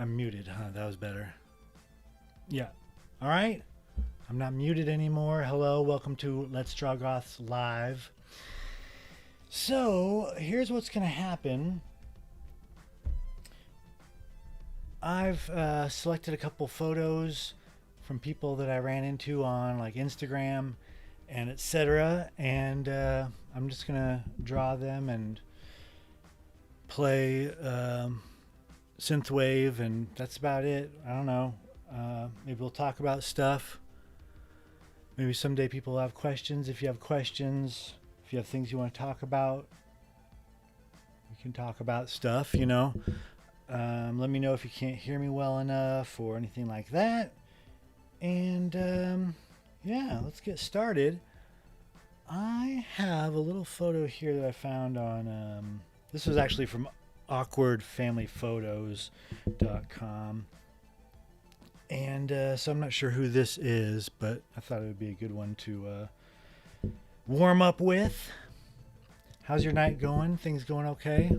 I'm muted, huh? That was better. Yeah. All right. I'm not muted anymore. Hello, welcome to Let's Draw Goths Live. So, here's what's going to happen. I've selected a couple photos from people that I ran into on like Instagram and etc. And I'm just going to draw them and play synthwave, and that's about it. I don't know. Maybe we'll talk about stuff. Maybe someday people will have questions. If you have questions, if you have things you want to talk about, we can talk about stuff, you know. Let me know if you can't hear me well enough or anything like that. And yeah, let's get started. I have a little photo here that I found on, this was actually from awkwardfamilyphotos.com. And so I'm not sure who this is, but I thought it would be a good one to warm up with. How's your night going? Things going okay?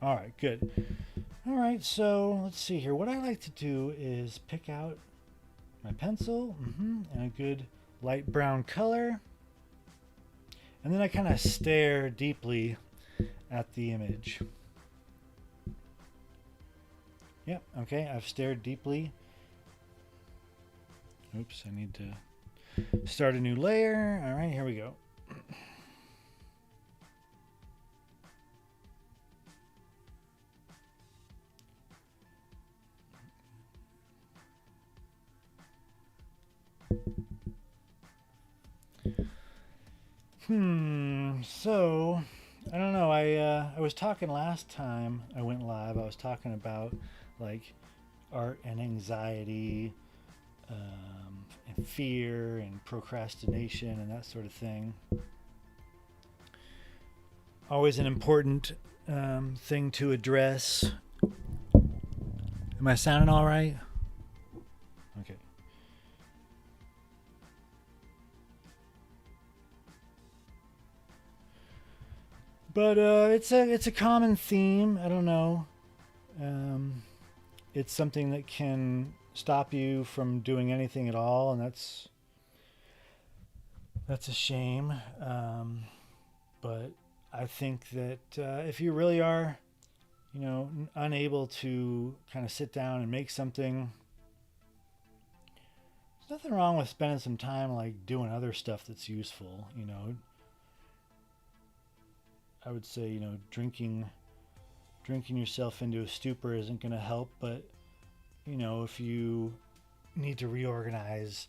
All right, good. All right, so let's see here. What I like to do is pick out my pencil and a good light brown color. And then I kind of stare deeply at the image. Yep, okay, I've stared deeply. Oops, I need to start a new layer. All right, here we go. So I don't know. I was talking last time I went live. I was talking about like art and anxiety, and fear and procrastination and that sort of thing. Always an important thing to address. Am I sounding all right? Okay. But it's a common theme. I don't know. It's something that can stop you from doing anything at all, and that's a shame. But I think that if you really are, you know, unable to kind of sit down and make something, there's nothing wrong with spending some time like doing other stuff that's useful. You know, I would say, you know, drinking yourself into a stupor isn't going to help, but you know, if you need to reorganize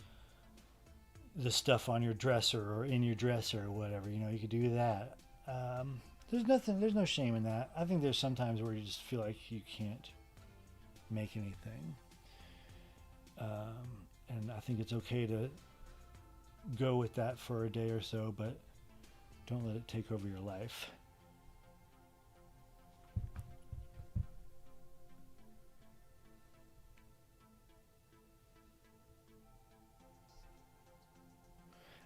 the stuff on your dresser or in your dresser or whatever, you know, you could do that. There's no shame in that. I think there's sometimes where you just feel like you can't make anything. And I think it's okay to go with that for a day or so, but don't let it take over your life.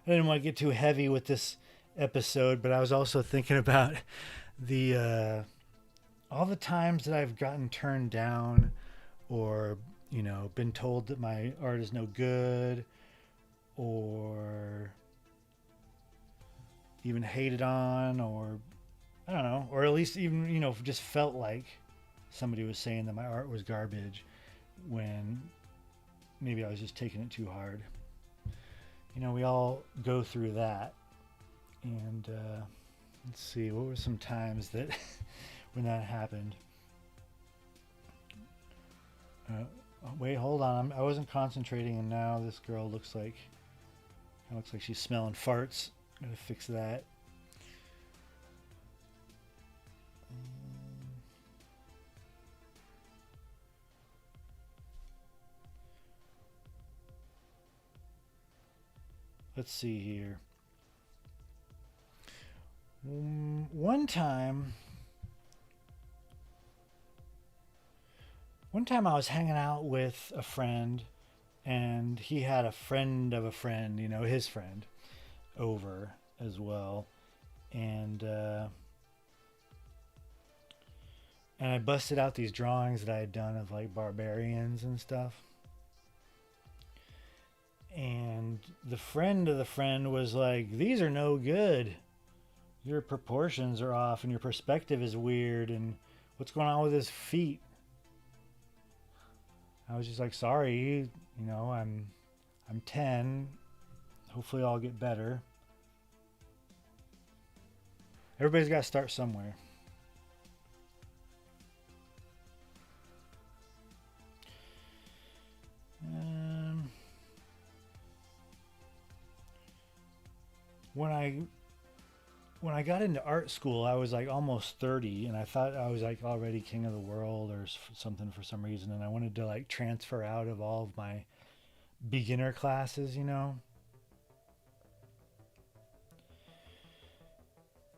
I didn't want to get too heavy with this episode, but I was also thinking about the all the times that I've gotten turned down, or you know, been told that my art is no good, or even hated on, or I don't know, or at least even, you know, just felt like somebody was saying that my art was garbage when maybe I was just taking it too hard. You know, we all go through that. And let's see, what were some times that when that happened? Wait, hold on. I wasn't concentrating, and now this girl looks like she's smelling farts. Gotta fix that. Let's see here. One time I was hanging out with a friend, and he had a friend of a friend, you know, his friend, over as well. And And I busted out these drawings that I had done of like barbarians and stuff. And the friend of the friend was like, these are no good. Your proportions are off and your perspective is weird. And what's going on with his feet? I was just like, sorry, you know, I'm 10. Hopefully I'll get better. Everybody's got to start somewhere. When I got into art school, I was like almost 30, and I thought I was like already king of the world or something for some reason, and I wanted to like transfer out of all of my beginner classes, you know.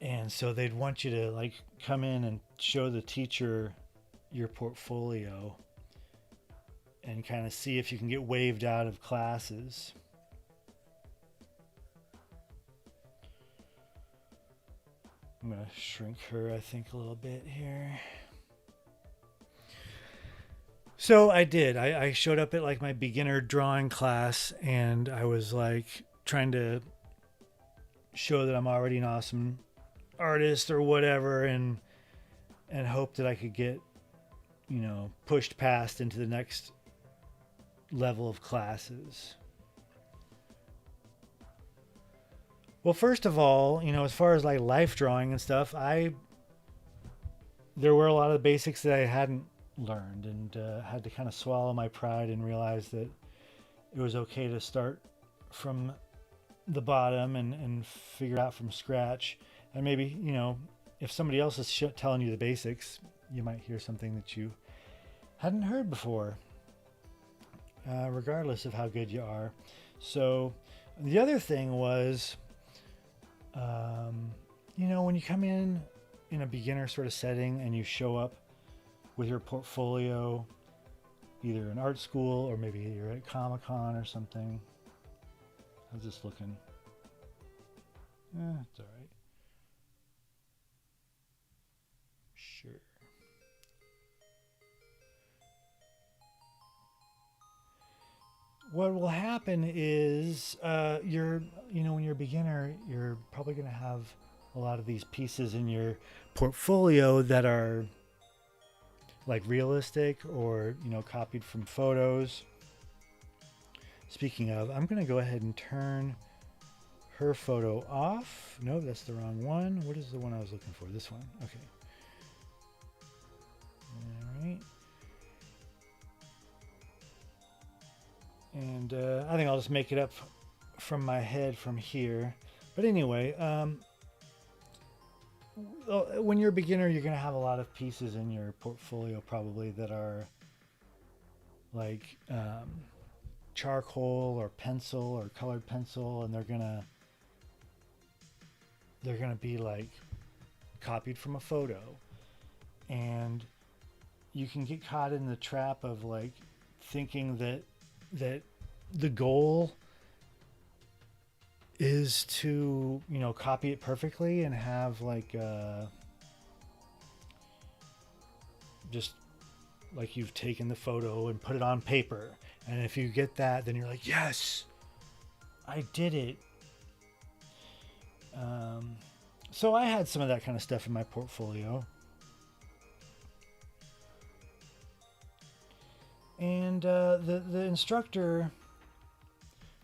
And so they'd want you to like come in and show the teacher your portfolio and kind of see if you can get waived out of classes. I'm going to shrink her, I think, a little bit here. So I did. I showed up at like my beginner drawing class, and I was like trying to show that I'm already an awesome artist or whatever, and hope that I could get, you know, pushed past into the next level of classes. Well, first of all, you know, as far as like life drawing and stuff, there were a lot of the basics that I hadn't learned, and had to kind of swallow my pride and realize that it was okay to start from the bottom and figure out from scratch. And maybe, you know, if somebody else is telling you the basics, you might hear something that you hadn't heard before, regardless of how good you are. So the other thing was, you know, when you come in a beginner sort of setting and you show up with your portfolio, either in art school or maybe you're at Comic-Con or something. How's this looking? It's all right. Sure. What will happen is when you're a beginner, you're probably going to have a lot of these pieces in your portfolio that are like realistic or, you know, copied from photos. Speaking of, I'm going to go ahead and turn her photo off. No, that's the wrong one. What is the one I was looking for? This one. Okay. All right. And I think I'll just make it up from my head from here. But anyway, when you're a beginner, you're going to have a lot of pieces in your portfolio probably that are like charcoal or pencil or colored pencil, and they're going to be like copied from a photo. And you can get caught in the trap of like thinking that the goal is to, you know, copy it perfectly and have like just like you've taken the photo and put it on paper, and if you get that, then you're like, yes, I did it. So I had some of that kind of stuff in my portfolio. And the instructor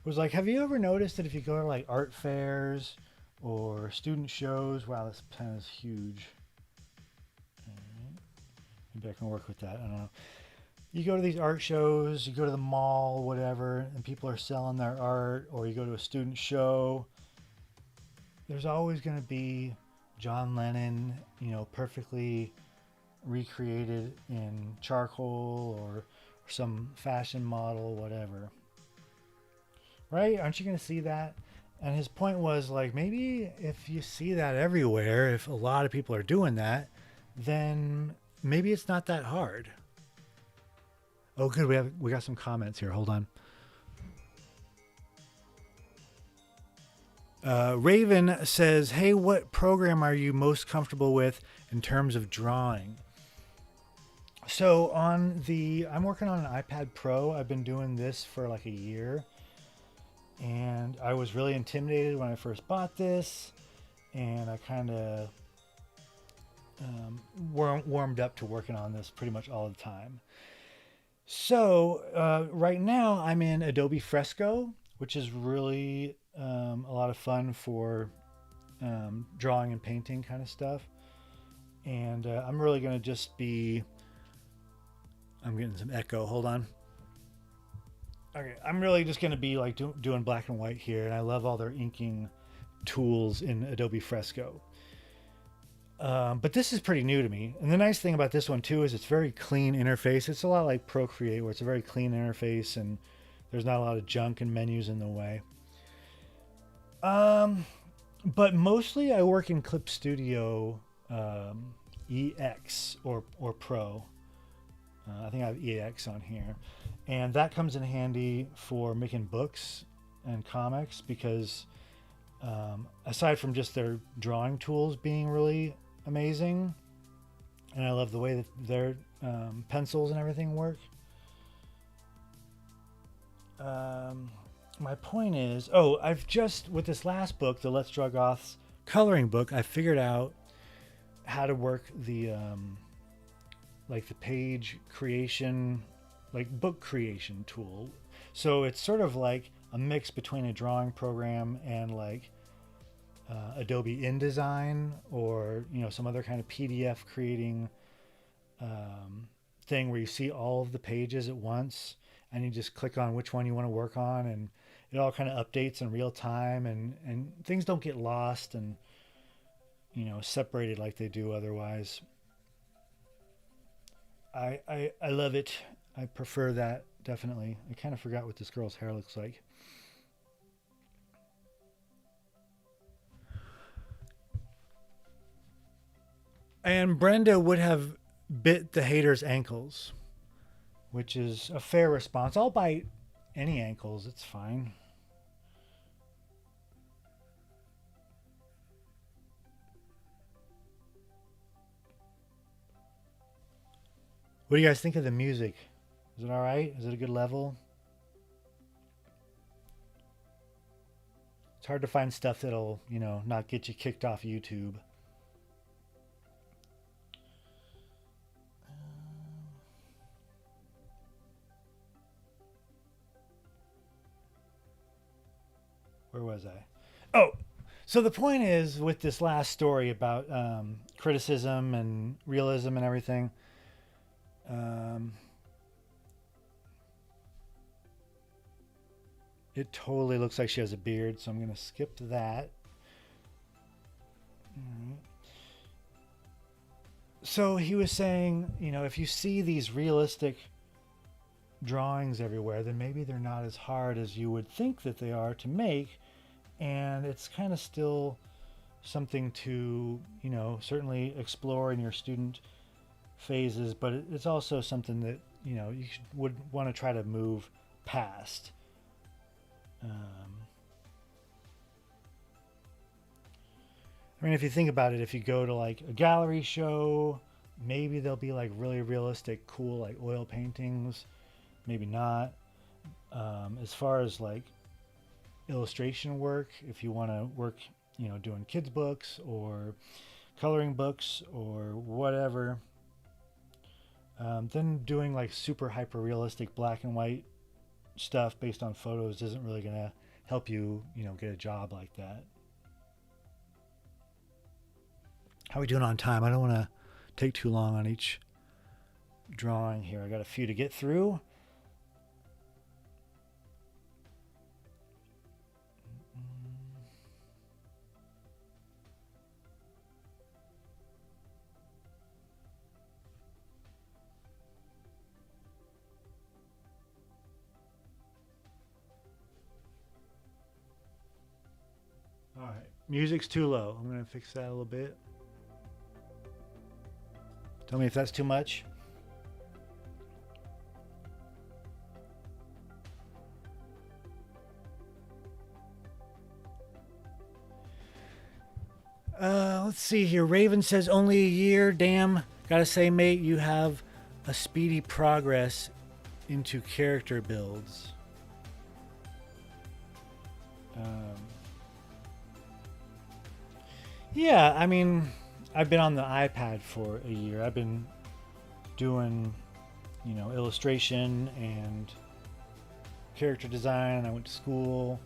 was like, have you ever noticed that if you go to like art fairs or student shows, wow, this pen is huge. Maybe I can work with that. I don't know. You go to these art shows, you go to the mall, whatever, and people are selling their art, or you go to a student show. There's always going to be John Lennon, you know, perfectly recreated in charcoal or some fashion model, whatever. Right? Aren't you going to see that? And his point was like, maybe if you see that everywhere, if a lot of people are doing that, then maybe it's not that hard. Oh, good. We got some comments here. Hold on. Raven says, hey, what program are you most comfortable with in terms of drawing? So I'm working on an iPad Pro. I've been doing this for like a year, and I was really intimidated when I first bought this, and I kind of warmed up to working on this pretty much all the time. So right now I'm in Adobe Fresco, which is really a lot of fun for drawing and painting kind of stuff. And I'm really going to just be. I'm getting some echo. Hold on. Okay, I'm really just going to be like doing black and white here, and I love all their inking tools in Adobe Fresco. But this is pretty new to me. And the nice thing about this one too is it's very clean interface. It's a lot like Procreate where it's a very clean interface and there's not a lot of junk and menus in the way. But mostly I work in Clip Studio EX or Pro. I think I have EX on here. And that comes in handy for making books and comics because aside from just their drawing tools being really amazing, and I love the way that their pencils and everything work. My point is, I've just, with this last book, the Let's Draw Goths coloring book, I figured out how to work the like the page creation, like book creation tool. So it's sort of like a mix between a drawing program and like Adobe InDesign or some other kind of PDF creating thing where you see all of the pages at once and you just click on which one you want to work on and it all kind of updates in real time and things don't get lost and separated like they do otherwise. I love it. I prefer that, definitely. I kind of forgot what this girl's hair looks like. And Brenda would have bit the hater's ankles, which is a fair response. I'll bite any ankles, it's fine. What do you guys think of the music? Is it all right? Is it a good level? It's hard to find stuff that'll, not get you kicked off YouTube. Where was I? Oh, so the point is with this last story about criticism and realism and everything. It totally looks like she has a beard, so I'm going to skip that. So he was saying, if you see these realistic drawings everywhere, then maybe they're not as hard as you would think that they are to make. And it's kind of still something to, certainly explore in your student phases, but it's also something that, would want to try to move past. I mean, if you think about it, if you go to like a gallery show, maybe there'll be like really realistic, cool, like oil paintings, maybe not. As far as like illustration work, if you want to work, doing kids books or coloring books or whatever, then doing like super hyper realistic black and white stuff based on photos isn't really going to help you, get a job like that. How are we doing on time? I don't want to take too long on each drawing here. I got a few to get through. All right, music's too low. I'm going to fix that a little bit. Tell me if that's too much. Let's see here. Raven says only a year. Damn. Gotta say, mate, you have a speedy progress into character builds. Yeah, I mean, I've been on the iPad for a year. I've been doing, illustration and character design. I went to school,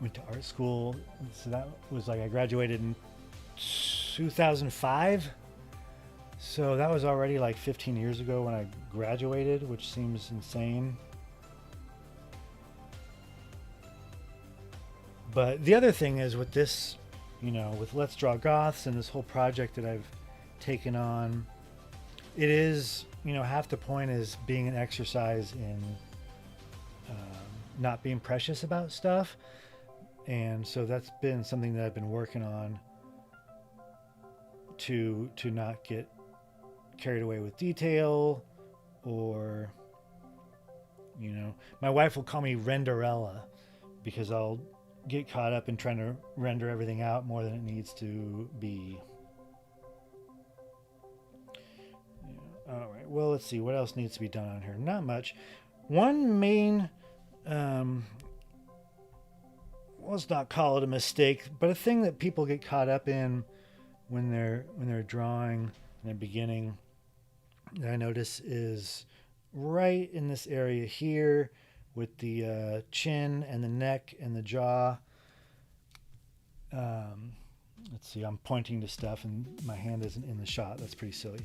went to art school. So that was like I graduated in 2005. So that was already like 15 years ago when I graduated, which seems insane. But the other thing is with this, with Let's Draw Goths and this whole project that I've taken on, it is, half the point is being an exercise in not being precious about stuff. And so that's been something that I've been working on to not get carried away with detail, or, my wife will call me Renderella because I'll get caught up in trying to render everything out more than it needs to be. Yeah. All right. Well, let's see what else needs to be done on here. Not much. One main, let's not call it a mistake, but a thing that people get caught up in when they're drawing in the beginning that I notice is right in this area here, with the chin and the neck and the jaw. Let's see, I'm pointing to stuff and my hand isn't in the shot. That's pretty silly.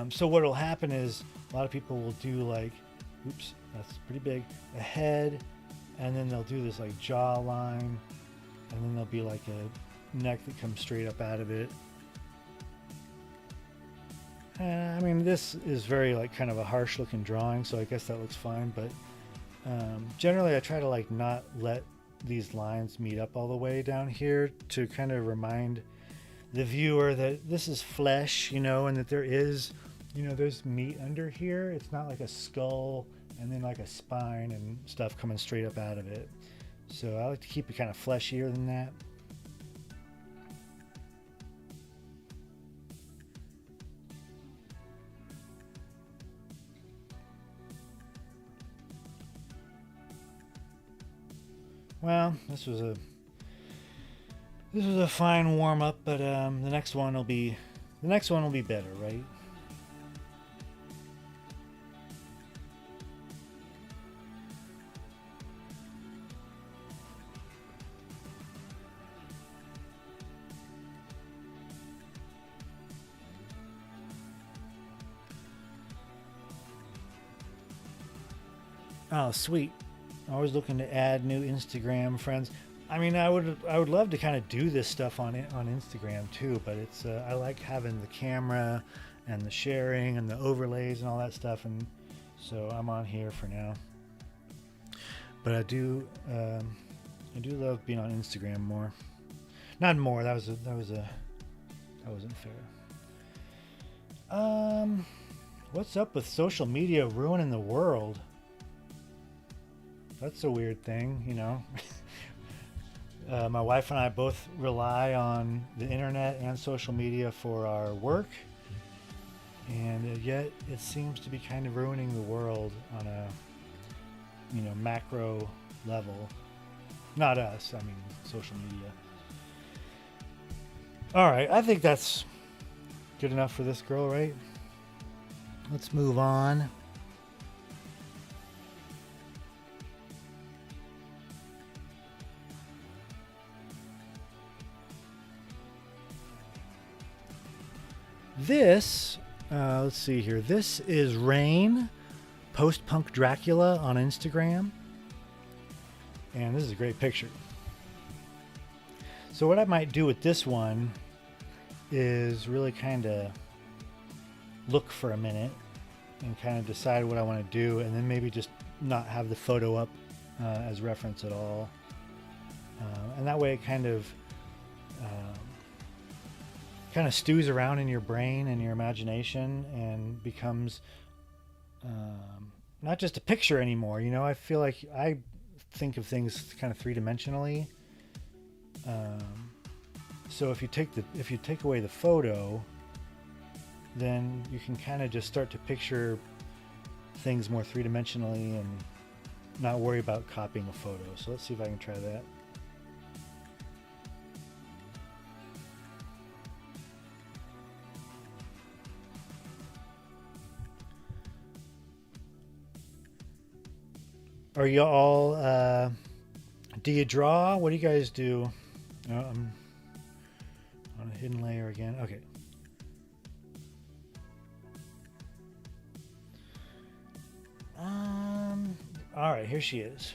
So what will happen is a lot of people will do like, oops, that's pretty big, a head, and then they'll do this like jaw line, and then there'll be like a neck that comes straight up out of it. I mean, this is very like kind of a harsh looking drawing, so I guess that looks fine, but generally I try to like not let these lines meet up all the way down here to kind of remind the viewer that this is flesh, and that there is, there's meat under here. It's not like a skull and then like a spine and stuff coming straight up out of it. So I like to keep it kind of fleshier than that. Well, this was a fine warm up, but the next one will be better, right? Oh, sweet. Always looking to add new Instagram friends. I mean, I would love to kind of do this stuff on Instagram too, but it's I like having the camera and the sharing and the overlays and all that stuff, and so I'm on here for now. But I do love being on Instagram more. Not more. That wasn't fair. What's up with social media ruining the world? That's a weird thing, My wife and I both rely on the internet and social media for our work, and yet it seems to be kind of ruining the world on a, macro level. Not us, I mean social media. All right, I think that's good enough for this girl, right? Let's move on. This, let's see here. This is Rain, post-punk Dracula on Instagram. And this is a great picture. So what I might do with this one is really kind of look for a minute and kind of decide what I want to do, and then maybe just not have the photo up as reference at all. And that way it kind of stews around in your brain and your imagination and becomes not just a picture anymore. I feel like I think of things kind of three-dimensionally. So if you take away the photo, then you can kind of just start to picture things more three-dimensionally and not worry about copying a photo. So let's see if I can try that. Are you all, do you draw? What do you guys do? I'm on a hidden layer again. Okay. All right, here she is.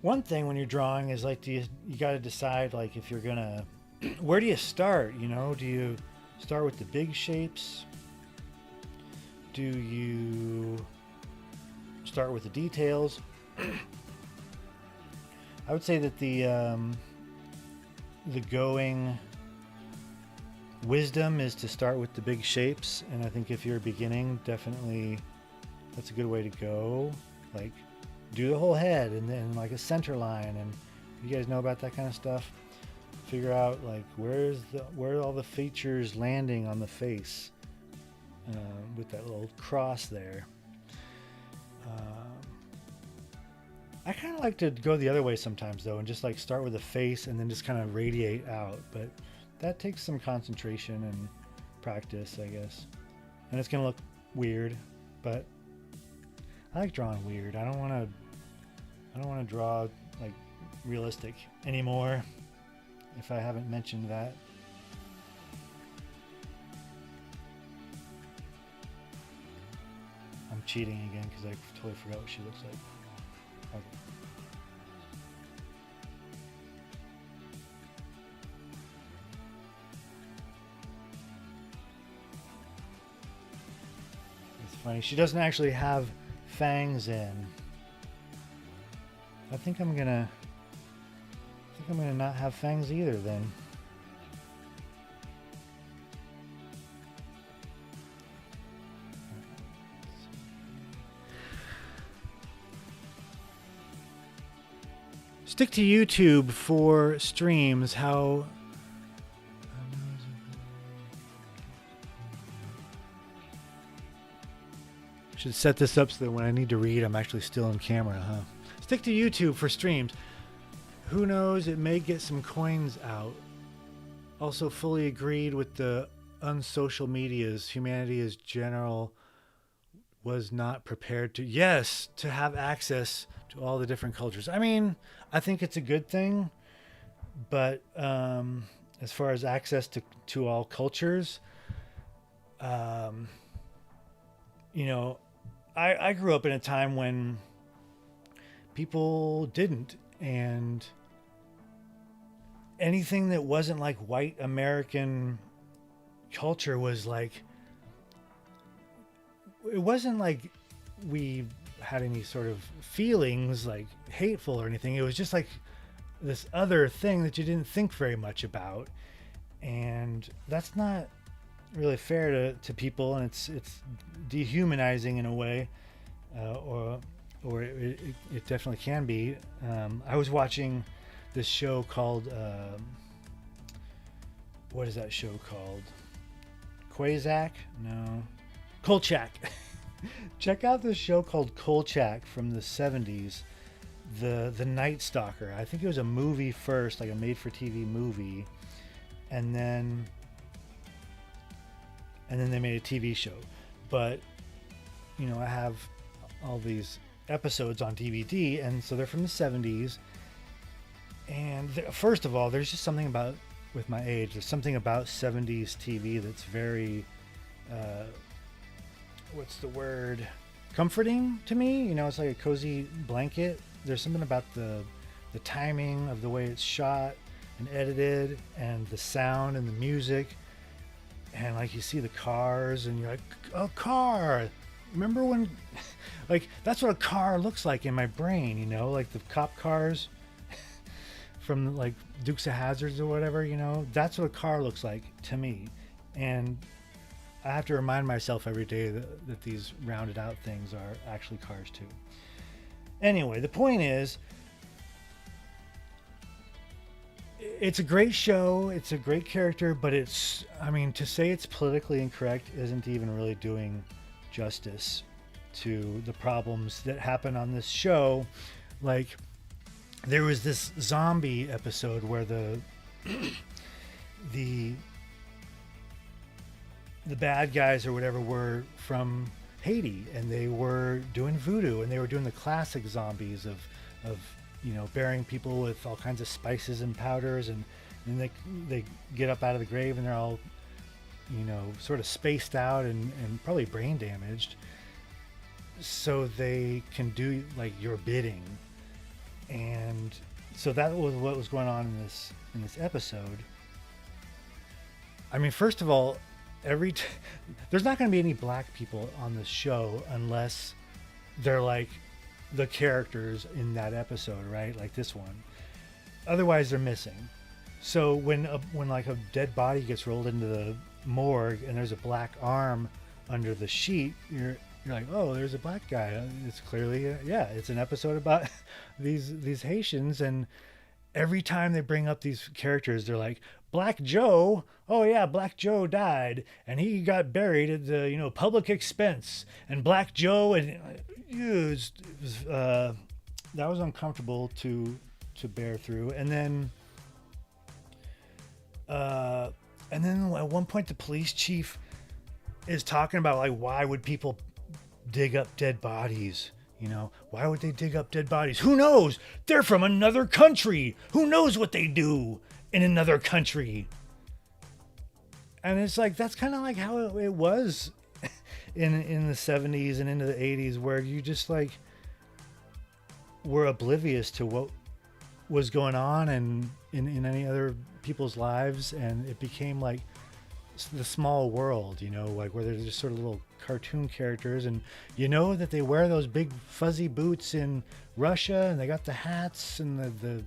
One thing when you're drawing is like, you got to decide like if you're gonna, where do you start? You know, do you start with the big shapes? Do you start with the details? I would say that the going wisdom is to start with the big shapes, and I think if you're beginning, definitely that's a good way to go. Like, do the whole head and then like a center line, and you guys know about that kind of stuff. Figure out like where are all the features landing on the face with that little cross there. I kind of like to go the other way sometimes though, and just like start with the face and then just kind of radiate out, but that takes some concentration and practice, I guess. And it's gonna look weird, but I like drawing weird. I don't want to draw like realistic anymore, if I haven't mentioned that. I'm cheating again because I totally forgot what she looks like. Okay. It's funny. She doesn't actually have fangs in. I think I'm gonna not have fangs either then. Stick to YouTube for streams. How should set this up so that when I need to read, I'm actually still on camera, huh? Stick to YouTube for streams. Who knows, it may get some coins out. Also fully agreed with the unsocial medias. Humanity as general was not prepared to, yes, to have access to all the different cultures. I mean, I think it's a good thing, but as far as access to all cultures, you know, I grew up in a time when people didn't, and anything that wasn't like white American culture was like, it wasn't like we had any sort of feelings like hateful or anything. It was just like this other thing that you didn't think very much about, and that's not really fair to people, and it's dehumanizing in a way, or it definitely can be. I was watching this show called what is that show called? Quazak? No, Kolchak. Check out this show called Kolchak from the 70s. The Night Stalker. I think it was a movie first, like a made-for-TV movie, and then they made a TV show. But you know, I have all these episodes on DVD, and so they're from the 70s. And first of all, there's just something about, with my age, there's something about 70s TV that's very what's the word, comforting to me. You know, it's like a cozy blanket. There's something about the timing of the way it's shot and edited, and the sound and the music, and like you see the cars and you're like, a car, remember when like that's what a car looks like in my brain, you know, like the cop cars from like Dukes of Hazzards or whatever, you know, that's what a car looks like to me. And I have to remind myself every day that these rounded out things are actually cars too. Anyway, the point is, it's a great show. It's a great character, but to say it's politically incorrect isn't even really doing justice to the problems that happen on this show. Like, there was this zombie episode where the bad guys or whatever were from Haiti, and they were doing voodoo, and they were doing the classic zombies of burying people with all kinds of spices and powders, and then they get up out of the grave and they're all sort of spaced out and probably brain damaged, so they can do like your bidding. And so that was what was going on in this episode. I mean, first of all, there's not going to be any black people on this show unless they're like the characters in that episode, right? Like this one. Otherwise, they're missing. So when like a dead body gets rolled into the morgue and there's a black arm under the sheet, you're like, oh, there's a black guy. It's clearly it's an episode about these Haitians. And every time they bring up these characters, they're like, Black Joe, oh yeah, Black Joe died and he got buried at the public expense, and Black Joe, and that was uncomfortable to bear through. And then at one point the police chief is talking about like, why would people dig up dead bodies? Why would they dig up dead bodies? Who knows? They're from another country. Who knows what they do in another country? And it's like, that's kind of like how it was in the 70s and into the 80s, where you just like were oblivious to what was going on and in any other people's lives, and it became like the small world, like where they're just sort of little cartoon characters, and that they wear those big fuzzy boots in Russia, and they got the hats, and the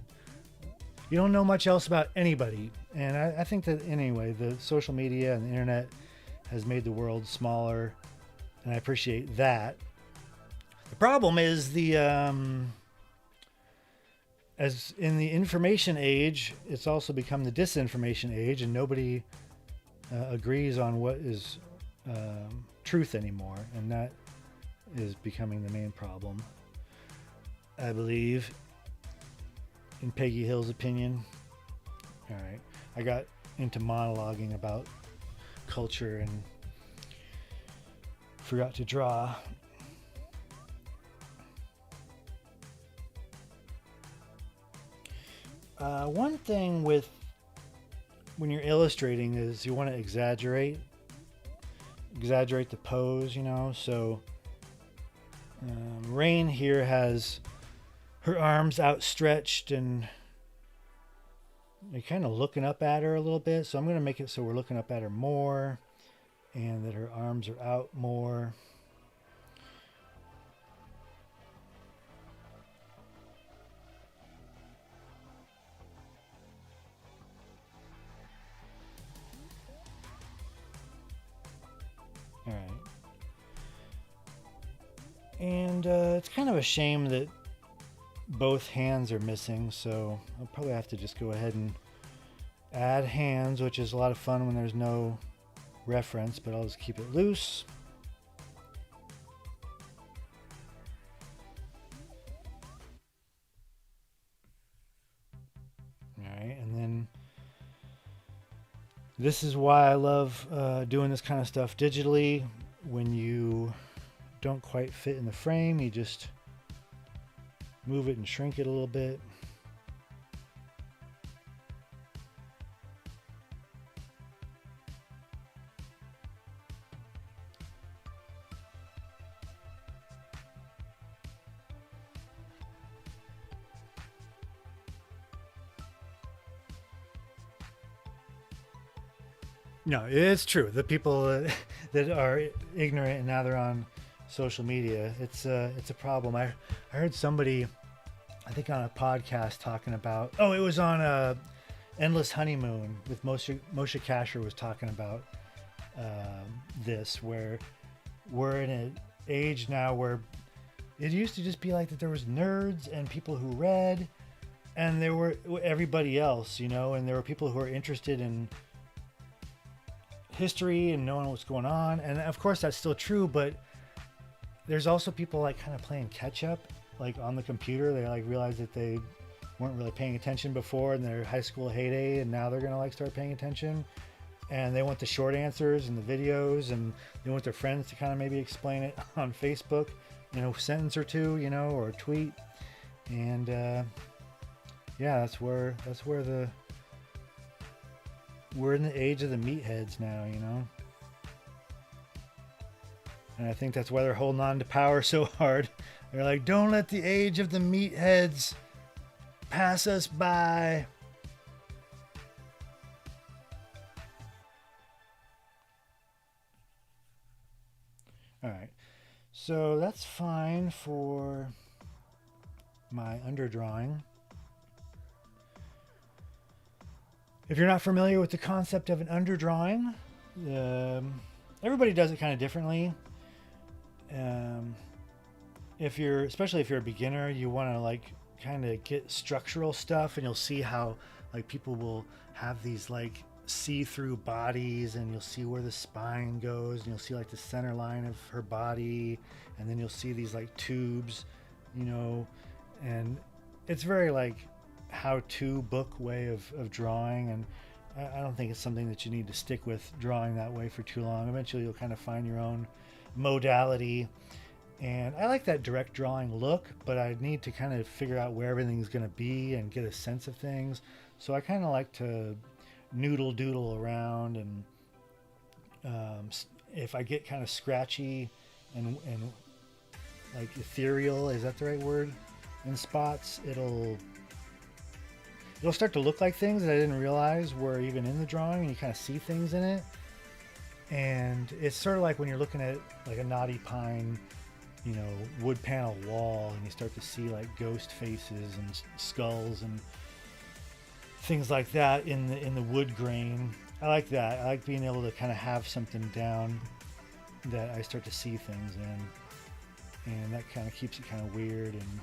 you don't know much else about anybody. And I think that anyway, the social media and the internet has made the world smaller, and I appreciate that. The problem is as in the information age, it's also become the disinformation age, and nobody agrees on what is truth anymore, and that is becoming the main problem, I believe, in Peggy Hill's opinion. All right, I got into monologuing about culture and forgot to draw. One thing with when you're illustrating is you want to exaggerate the pose, so Rain here has her arms outstretched and you're kind of looking up at her a little bit, so I'm going to make it so we're looking up at her more and that her arms are out more. All right. And it's kind of a shame that both hands are missing, so I'll probably have to just go ahead and add hands, which is a lot of fun when there's no reference, but I'll just keep it loose. All right, and then this is why I love doing this kind of stuff digitally. When you don't quite fit in the frame, you just move it and shrink it a little bit. No, it's true. The people that are ignorant and now they're on social media, it's a problem. I heard somebody, I think on a podcast, talking about, it was on Endless Honeymoon with Moshe Kasher, was talking about this, where we're in an age now where it used to just be like that there was nerds and people who read, and there were everybody else, and there were people who were interested in history and knowing what's going on. And of course that's still true, but there's also people like kind of playing catch up, like on the computer. They like realize that they weren't really paying attention before in their high school heyday, and now they're gonna like start paying attention, and they want the short answers and the videos, and they want their friends to kind of maybe explain it on Facebook, sentence or two, or a tweet. And yeah, that's where we're in the age of the meatheads now, and I think that's why they're holding on to power so hard. They're like, don't let the age of the meatheads pass us by. All right, so that's fine for my underdrawing. If you're not familiar with the concept of an underdrawing, everybody does it kind of differently. Especially if you're a beginner, you want to like kind of get structural stuff, and you'll see how like people will have these like see-through bodies, and you'll see where the spine goes, and you'll see like the center line of her body, and then you'll see these like tubes, and it's very like how-to book way of drawing, and I don't think it's something that you need to stick with drawing that way for too long. Eventually you'll kind of find your own modality, and I like that direct drawing look, but I need to kind of figure out where everything's going to be and get a sense of things. So I kind of like to noodle doodle around, and if I get kind of scratchy and like ethereal, is that the right word, in spots, it'll start to look like things that I didn't realize were even in the drawing, and you kind of see things in it. And it's sort of like when you're looking at like a knotty pine, wood panel wall, and you start to see like ghost faces and skulls and things like that in the wood grain. I like that. I like being able to kind of have something down that I start to see things in, and that kind of keeps it kind of weird, and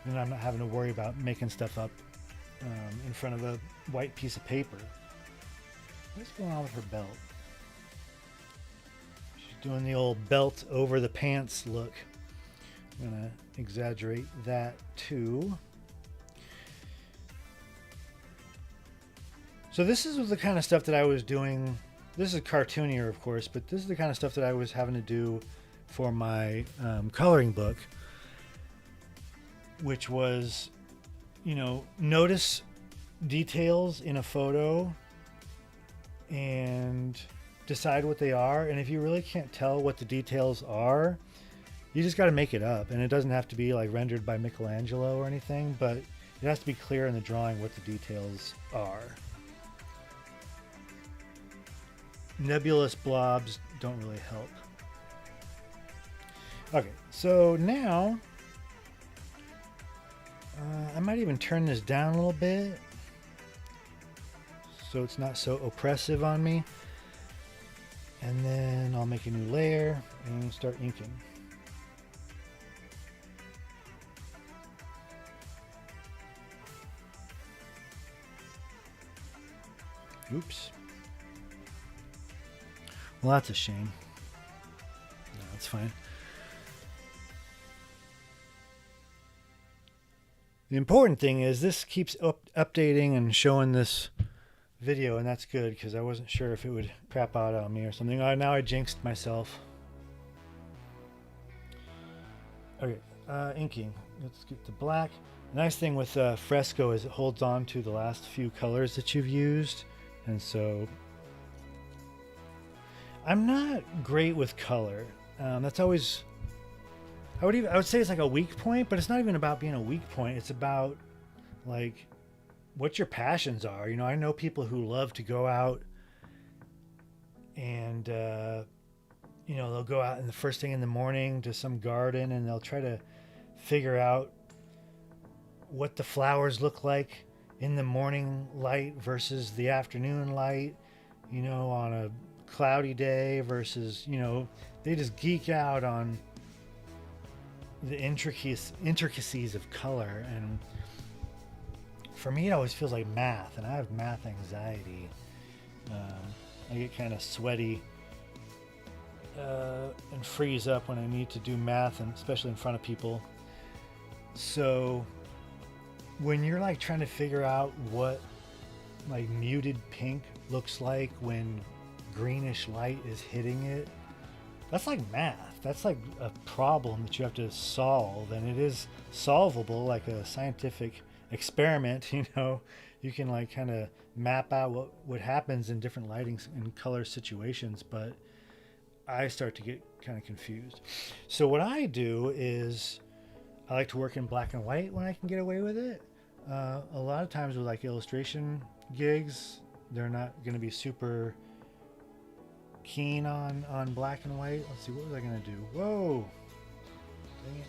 then I'm not having to worry about making stuff up in front of a white piece of paper. What's going on with her belt? She's doing the old belt over the pants look. I'm gonna exaggerate that too. So this is the kind of stuff that I was doing. This is cartoonier, of course, but this is the kind of stuff that I was having to do for my coloring book, which was notice details in a photo and decide what they are. And if you really can't tell what the details are, you just got to make it up. And it doesn't have to be like rendered by Michelangelo or anything, but it has to be clear in the drawing what the details are. Nebulous blobs don't really help. Okay, so now I might even turn this down a little bit so it's not so oppressive on me. And then I'll make a new layer and start inking. Oops. Well, that's a shame. No, that's fine. The important thing is this keeps updating and showing this video, and that's good, because I wasn't sure if it would crap out on me or something. Now I jinxed myself. Okay, inking. Let's get the black. The nice thing with Fresco is it holds on to the last few colors that you've used, and so I'm not great with color. That's always, I would say it's like a weak point, but it's not even about being a weak point. It's about like what your passions are. I know people who love to go out and they'll go out in the first thing in the morning to some garden, and they'll try to figure out what the flowers look like in the morning light versus the afternoon light, on a cloudy day versus, you know, they just geek out on the intricacies of color. And for me, it always feels like math, and I have math anxiety. I get kind of sweaty and freeze up when I need to do math, and especially in front of people. So when you're like trying to figure out what like muted pink looks like when greenish light is hitting it, that's like math. That's like a problem that you have to solve, and it is solvable like a scientific experiment. You know, you can like kind of map out what happens in different lighting and color situations, but I start to get kind of confused. So what I do is I like to work in black and white when I can get away with it. A lot of times with like illustration gigs, they're not going to be super keen on black and white. Let's see, what was I going to do? Whoa! Dang it.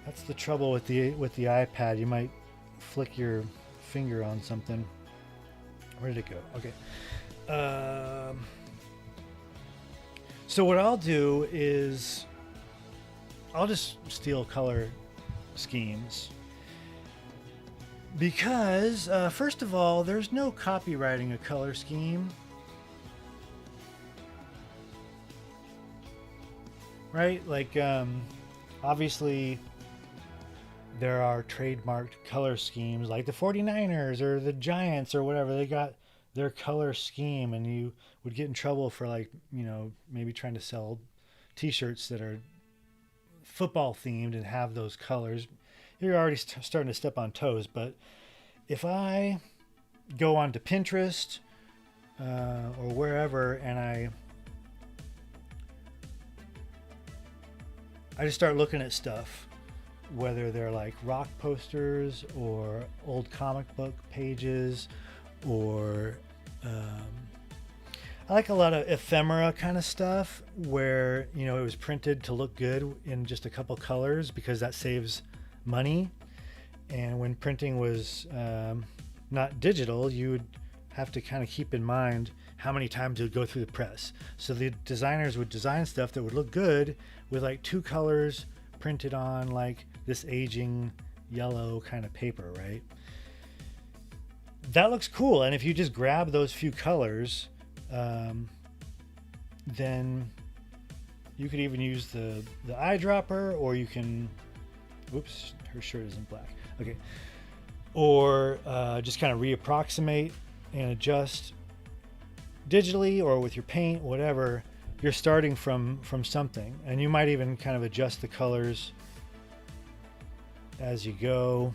That's the trouble with the iPad. You might flick your finger on something. Where did it go? Okay. So what I'll do is I'll just steal color schemes, because first of all, there's no copywriting a color scheme, right? Like obviously there are trademarked color schemes like the 49ers or the Giants or whatever. They got their color scheme, and you would get in trouble for, like, you know, maybe trying to sell t-shirts that are football themed and have those colors. You're already starting to step on toes. But if I go onto Pinterest or wherever, and I just start looking at stuff, whether they're like rock posters or old comic book pages, or I like a lot of ephemera kind of stuff where, you know, it was printed to look good in just a couple colors because that saves money. And when printing was not digital, you would have to kind of keep in mind how many times it would go through the press. So the designers would design stuff that would look good with like two colors printed on like this aging yellow kind of paper, right? That looks cool. And if you just grab those few colors, then you could even use the eyedropper, or you can, whoops, her shirt isn't black. Okay. Or just kind of reapproximate and adjust digitally or with your paint, whatever. You're starting from something, and you might even kind of adjust the colors as you go.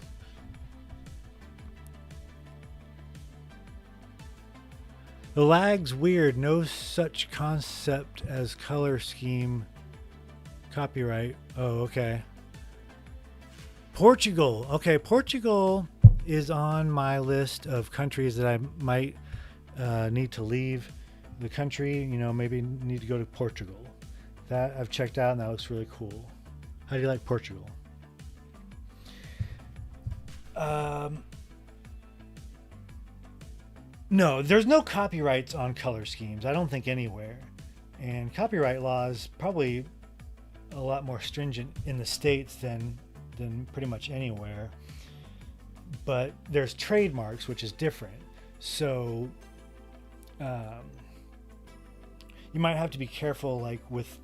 The lag's weird. No such concept as color scheme copyright. Oh, okay. Portugal. Okay, Portugal is on my list of countries that I might need to leave the country. You know, maybe need to go to Portugal. That I've checked out, and that looks really cool. How do you like Portugal? No, there's no copyrights on color schemes. I don't think anywhere. And copyright law is probably a lot more stringent in the States than pretty much anywhere. But there's trademarks, which is different. So you might have to be careful, like with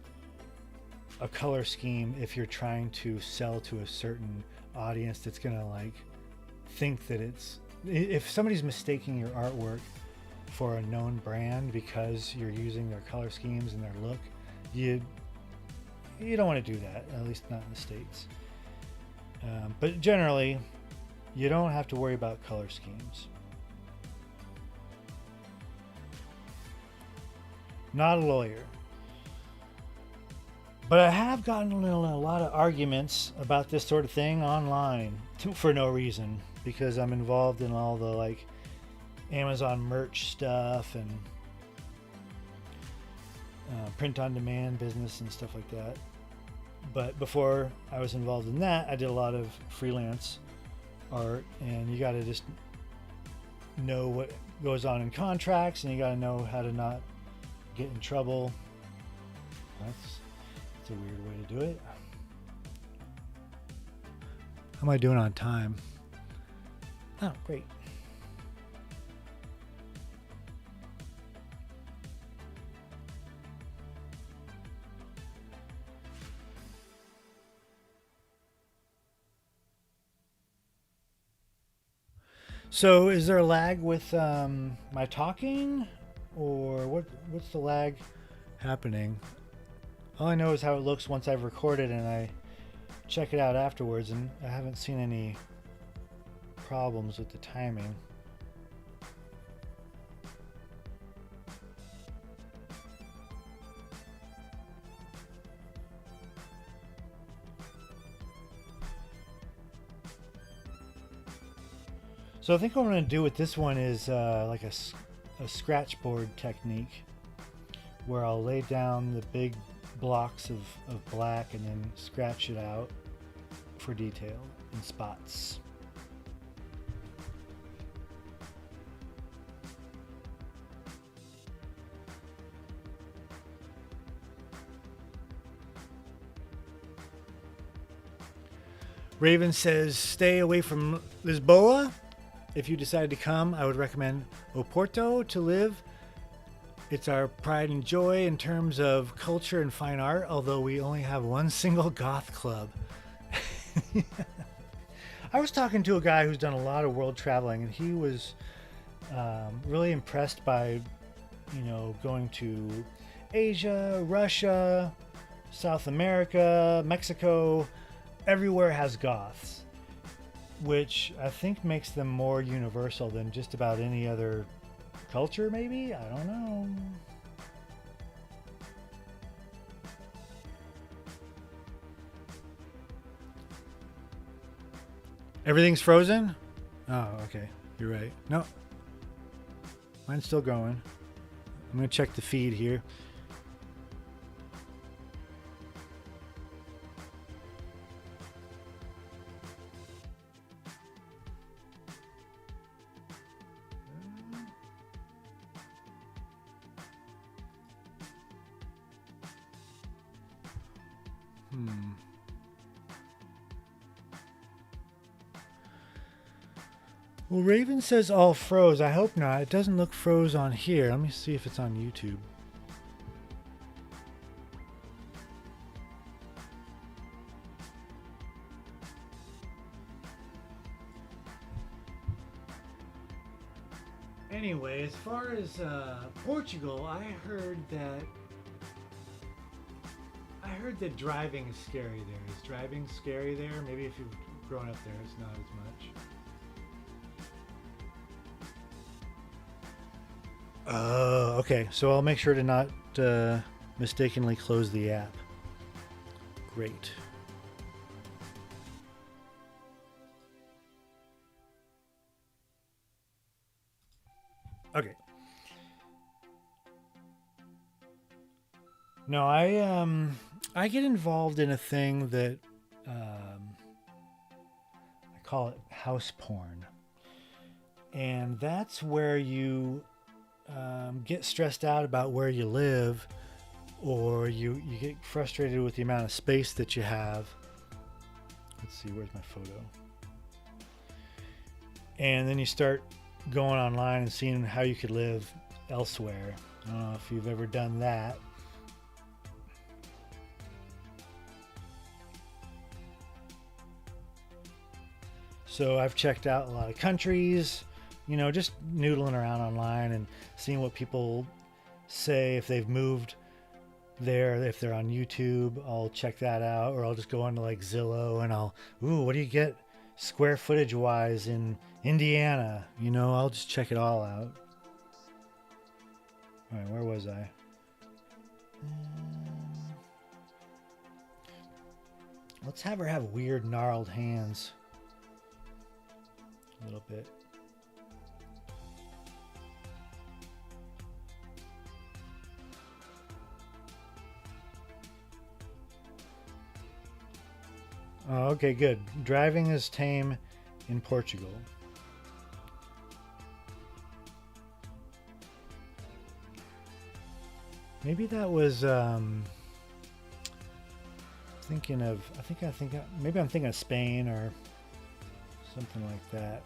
a color scheme, if you're trying to sell to a certain audience that's gonna like think that it's, if somebody's mistaking your artwork for a known brand because you're using their color schemes and their look, you don't want to do that, at least not in the States. But generally, you don't have to worry about color schemes. Not a lawyer. But I have gotten in a lot of arguments about this sort of thing online for no reason, because I'm involved in all the like Amazon merch stuff and print on demand business and stuff like that. But before I was involved in that, I did a lot of freelance art, and you got to just know what goes on in contracts, and you got to know how to not get in trouble. That's a weird way to do it. How am I doing on time? Oh, great. So is there a lag with my talking, or what's the lag happening? All I know is how it looks once I've recorded and I check it out afterwards, and I haven't seen any problems with the timing. So I think what I'm going to do with this one is like a scratchboard technique, where I'll lay down the big blocks of black and then scratch it out for detail in spots. Raven says, stay away from Lisboa. If you decide to come, I would recommend Oporto to live. It's our pride and joy in terms of culture and fine art, although we only have one single goth club. I was talking to a guy who's done a lot of world traveling, and he was really impressed by, going to Asia, Russia, South America, Mexico. Everywhere has goths, which I think makes them more universal than just about any other culture, maybe? I don't know. Everything's frozen? Oh, okay. You're right. No. Mine's still going. I'm going to check the feed here. Well, Raven says all froze. I hope not. It doesn't look froze on here. Let me see if it's on YouTube. Anyway, as far as Portugal, I heard that driving is scary there. Is driving scary there? Maybe if you've grown up there, it's not as much. Oh, okay. So I'll make sure to not mistakenly close the app. Great. Okay. No, I get involved in a thing that I call it house porn, and that's where you get stressed out about where you live, or you get frustrated with the amount of space that you have. Let's see, where's my photo? And then you start going online and seeing how you could live elsewhere. I don't know if you've ever done that. So I've checked out a lot of countries, just noodling around online and seeing what people say, if they've moved there, if they're on YouTube. I'll check that out, or I'll just go onto like Zillow and what do you get square footage wise in Indiana? I'll just check it all out. All right, where was I? Let's have her have weird gnarled hands. A little bit. Oh, okay, good. Driving is tame in Portugal. Maybe that was thinking of. Maybe I'm thinking of Spain or something like that.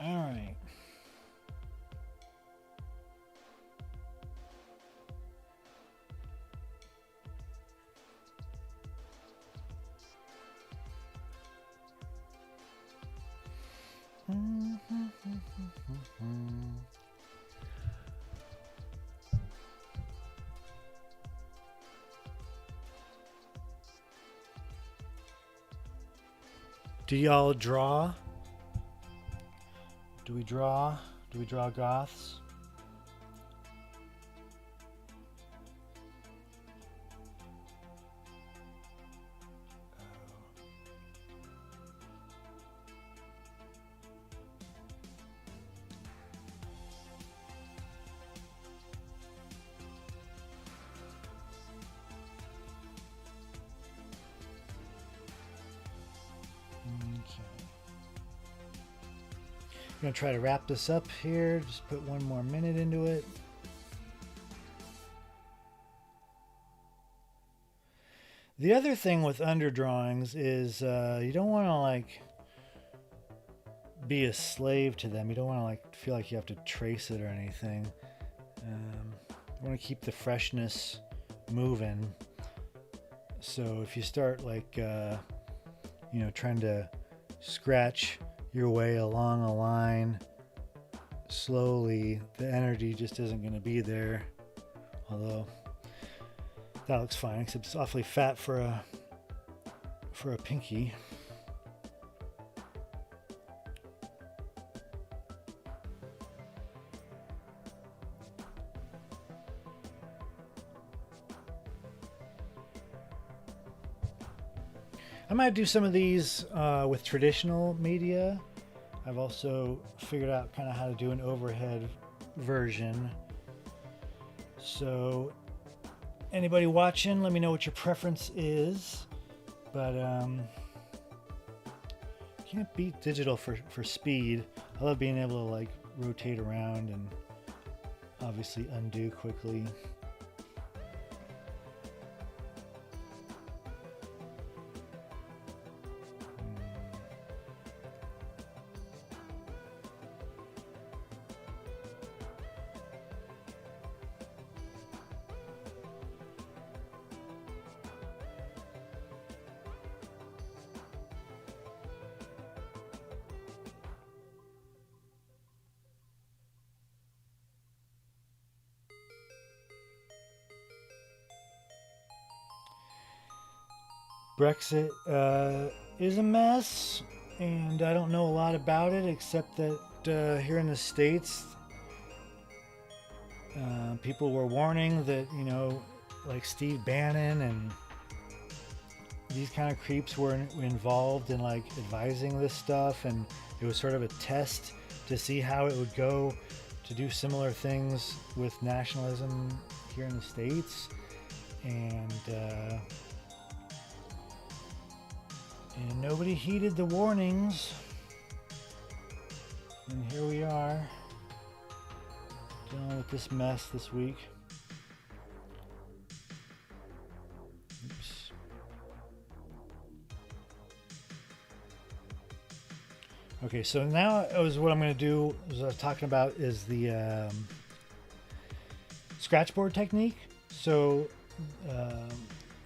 All right. Do y'all draw? Do we draw? Do we draw Goths? I'm going to try to wrap this up here. Just put one more minute into it. The other thing with underdrawings is you don't want to like be a slave to them. You don't want to like feel like you have to trace it or anything. You want to keep the freshness moving. So if you start like trying to scratch your way along a line slowly, the energy just isn't going to be there. Although that looks fine, except it's awfully fat for a pinky. I might do some of these with traditional media. I've also figured out kind of how to do an overhead version. So anybody watching, let me know what your preference is. But can't beat digital for speed. I love being able to like rotate around and obviously undo quickly. Brexit is a mess, and I don't know a lot about it except that here in the States, people were warning that, like Steve Bannon and these kind of creeps were involved in like advising this stuff, and it was sort of a test to see how it would go to do similar things with nationalism here in the States. And nobody heeded the warnings, and here we are dealing with this mess this week. Oops. Okay, so now what I'm going to do, as I was talking about, is the Scratchboard Technique. So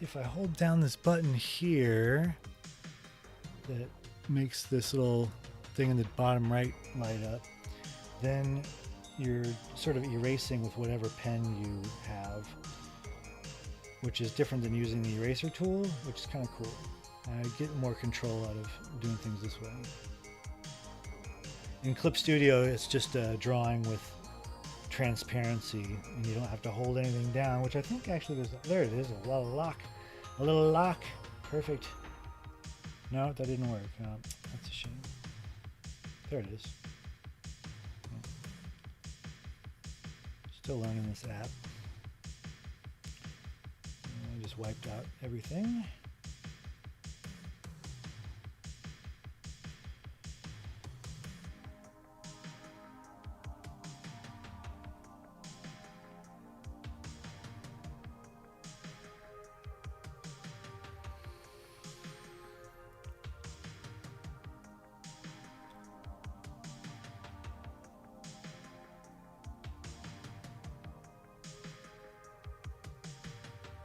if I hold down this button here, that makes this little thing in the bottom right light up, then you're sort of erasing with whatever pen you have, which is different than using the eraser tool, which is kind of cool. I get more control out of doing things this way. In Clip Studio, it's just drawing with transparency, and you don't have to hold anything down, which I think actually there it is, a little lock, perfect. No, that didn't work. That's a shame. There it is. Just Still learning this app. I just wiped out everything.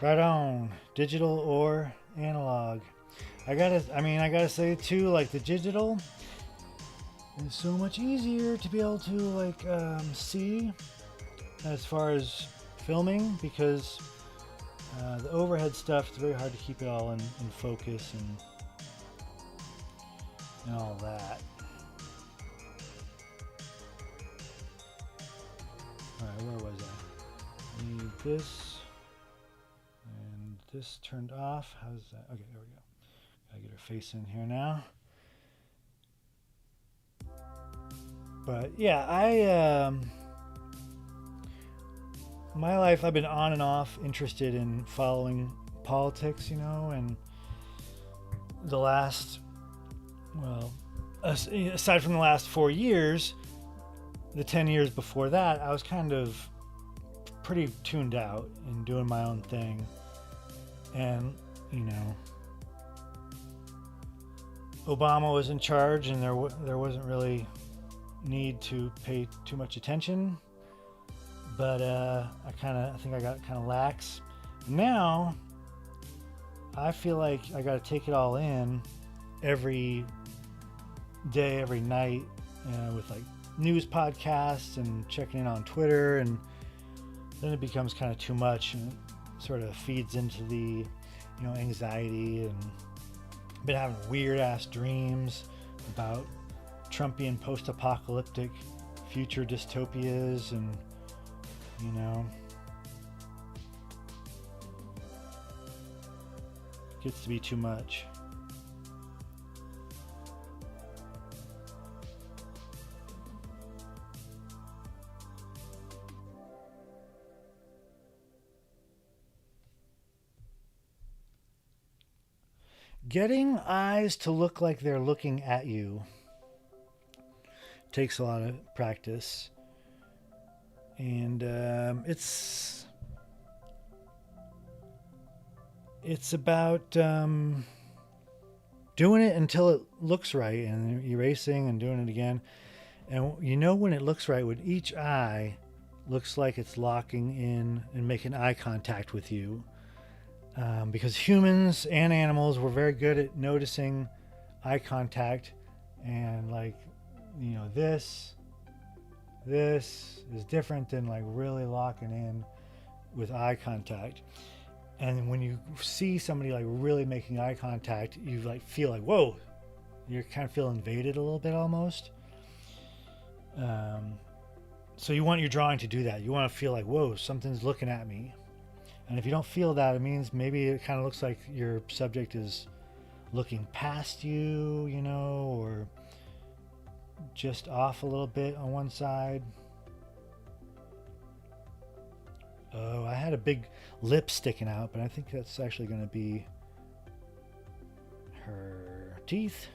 Right on, digital or analog. I gotta say too, like the digital is so much easier to be able to like see as far as filming, because the overhead stuff, it's very hard to keep it all in focus and all that. Alright, where was I? Need this. This turned off. How's that? Okay, there we go. Gotta get her face in here now. But yeah, my life, I've been on and off interested in following politics, you know, and the last, well, aside from the last 4 years, the 10 years before that, I was kind of pretty tuned out and doing my own thing. And, you know, Obama was in charge, and there wasn't really need to pay too much attention. But I think I got kind of lax. Now, I feel like I got to take it all in every day, every night, with like news podcasts and checking in on Twitter, and then it becomes kind of too much. And sort of feeds into the, you know, anxiety, and been having weird ass dreams about Trumpian post-apocalyptic future dystopias, and you know, it gets to be too much. Getting eyes to look like they're looking at you takes a lot of practice, and it's about doing it until it looks right, and erasing and doing it again. And you know when it looks right, when each eye looks like it's locking in and making eye contact with you. Because humans and animals were very good at noticing eye contact, and like, you know, this is different than like really locking in with eye contact. And when you see somebody like really making eye contact, you like feel like, whoa, you kind of feel invaded a little bit almost. So you want your drawing to do that. You want to feel like, whoa, something's looking at me. And if you don't feel that, it means maybe it kind of looks like your subject is looking past you, you know, or just off a little bit on one side. Oh, I had a big lip sticking out, but I think that's actually going to be her teeth.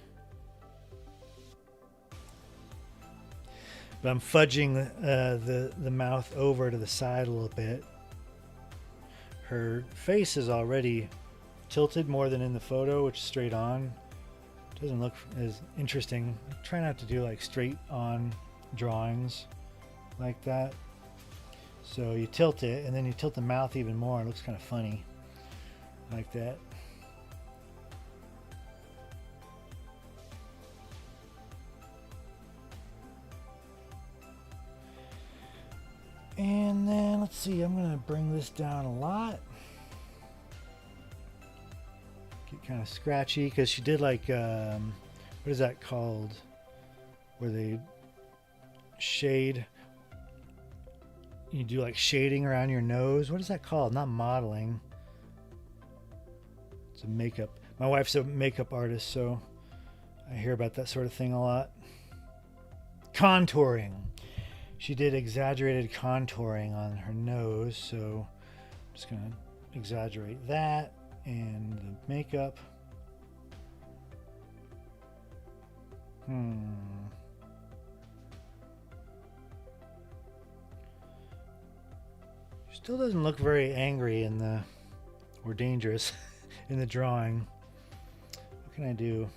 But I'm fudging the mouth over to the side a little bit. Her face is already tilted more than in the photo, which is straight on. Doesn't look as interesting. I try not to do like straight on drawings like that. So you tilt it, and then you tilt the mouth even more. It looks kind of funny like that. And then let's see, I'm going to bring this down a lot. Get kind of scratchy, because she did like, what is that called? Where they shade. You do like shading around your nose. What is that called? Not modeling. It's a makeup. My wife's a makeup artist, so I hear about that sort of thing a lot. Contouring. she did exaggerated contouring on her nose, so I'm just gonna exaggerate that and the makeup. Still doesn't look very angry in the, or dangerous in the drawing. What can I do?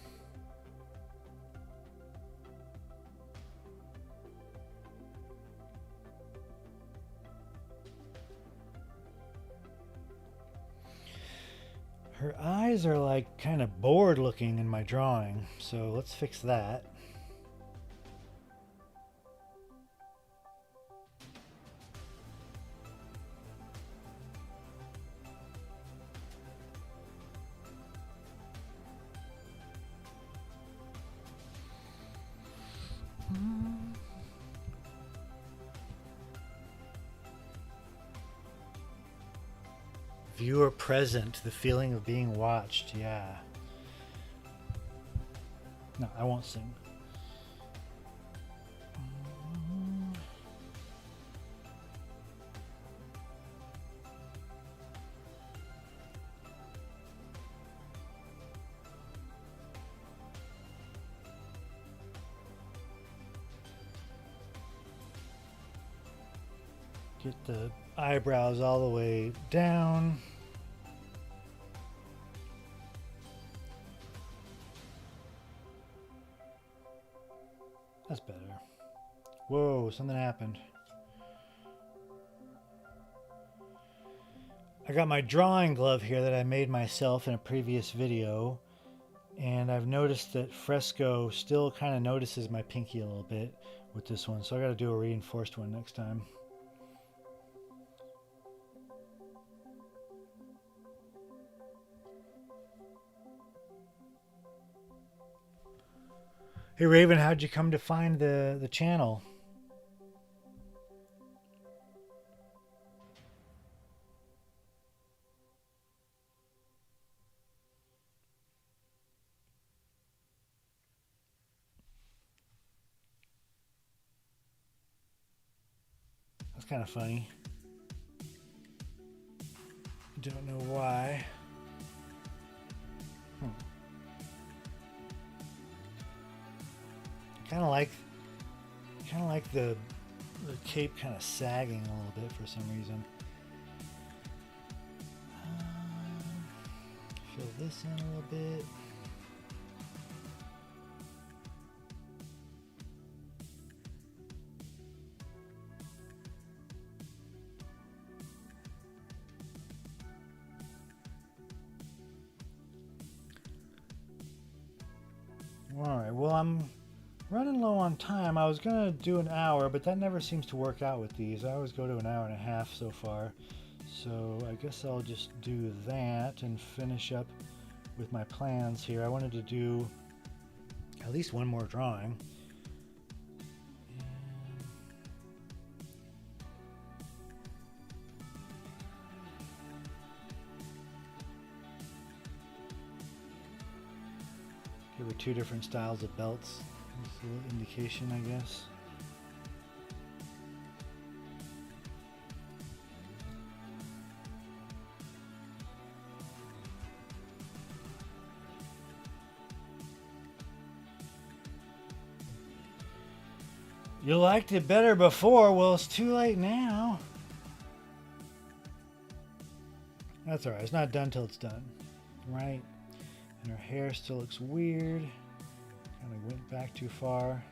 Her eyes are like kind of bored looking in my drawing, so let's fix that. Viewer present, the feeling of being watched, yeah. No, I won't sing. Get the eyebrows all the way down. That's better. Whoa, something happened. I got my drawing glove here that I made myself in a previous video, and I've noticed that Fresco still kind of notices my pinky a little bit with this one, so I got to do a reinforced one next time. Hey Raven, how'd you come to find the channel? That's kind of funny. Don't know why. Kind of like the cape kind of sagging a little bit for some reason. Fill this in a little bit. All right, well, I'm running low on time. I was gonna do an hour, but that never seems to work out with these. I always go to an hour and a half so far. So I guess I'll just do that and finish up with my plans here. I wanted to do at least one more drawing. Here were two different styles of belts. That's a little indication, I guess. You liked it better before. Well, it's too late now. That's all right. It's not done till it's done, right? And her hair still looks weird. Kind of went back too far.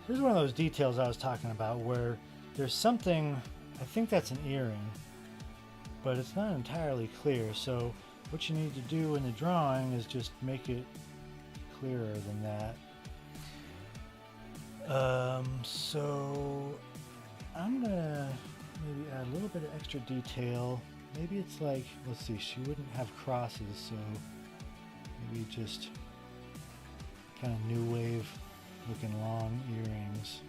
Here's one of those details I was talking about where there's something, I think that's an earring, but it's not entirely clear. So what you need to do in the drawing is just make it clearer than that. So I'm gonna maybe add a little bit of extra detail. Maybe it's like, let's see, she wouldn't have crosses, so maybe just kind of new wave looking long earrings.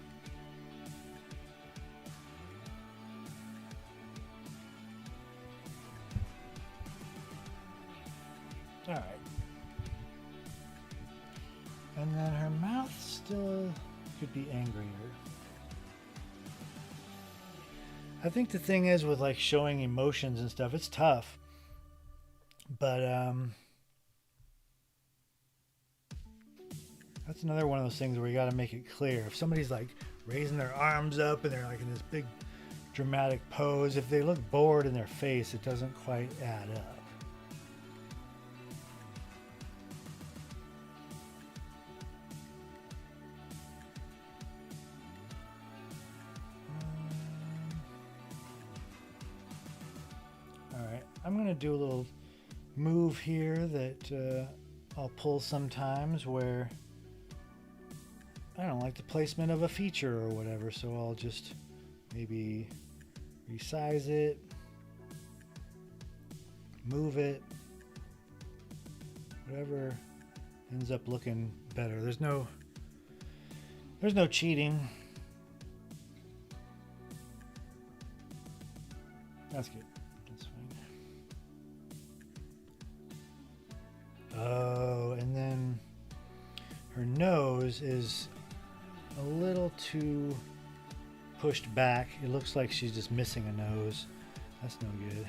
All right. And then her mouth still could be angrier. I think the thing is with like showing emotions and stuff, it's tough. But that's another one of those things where you got to make it clear. If somebody's like raising their arms up and they're like in this big dramatic pose, if they look bored in their face, it doesn't quite add up. I'm going to do a little move here that I'll pull sometimes where I don't like the placement of a feature or whatever, so I'll just maybe resize it, move it, whatever ends up looking better. There's no cheating. That's good. Oh, and then her nose is a little too pushed back. It looks like she's just missing a nose. That's no good.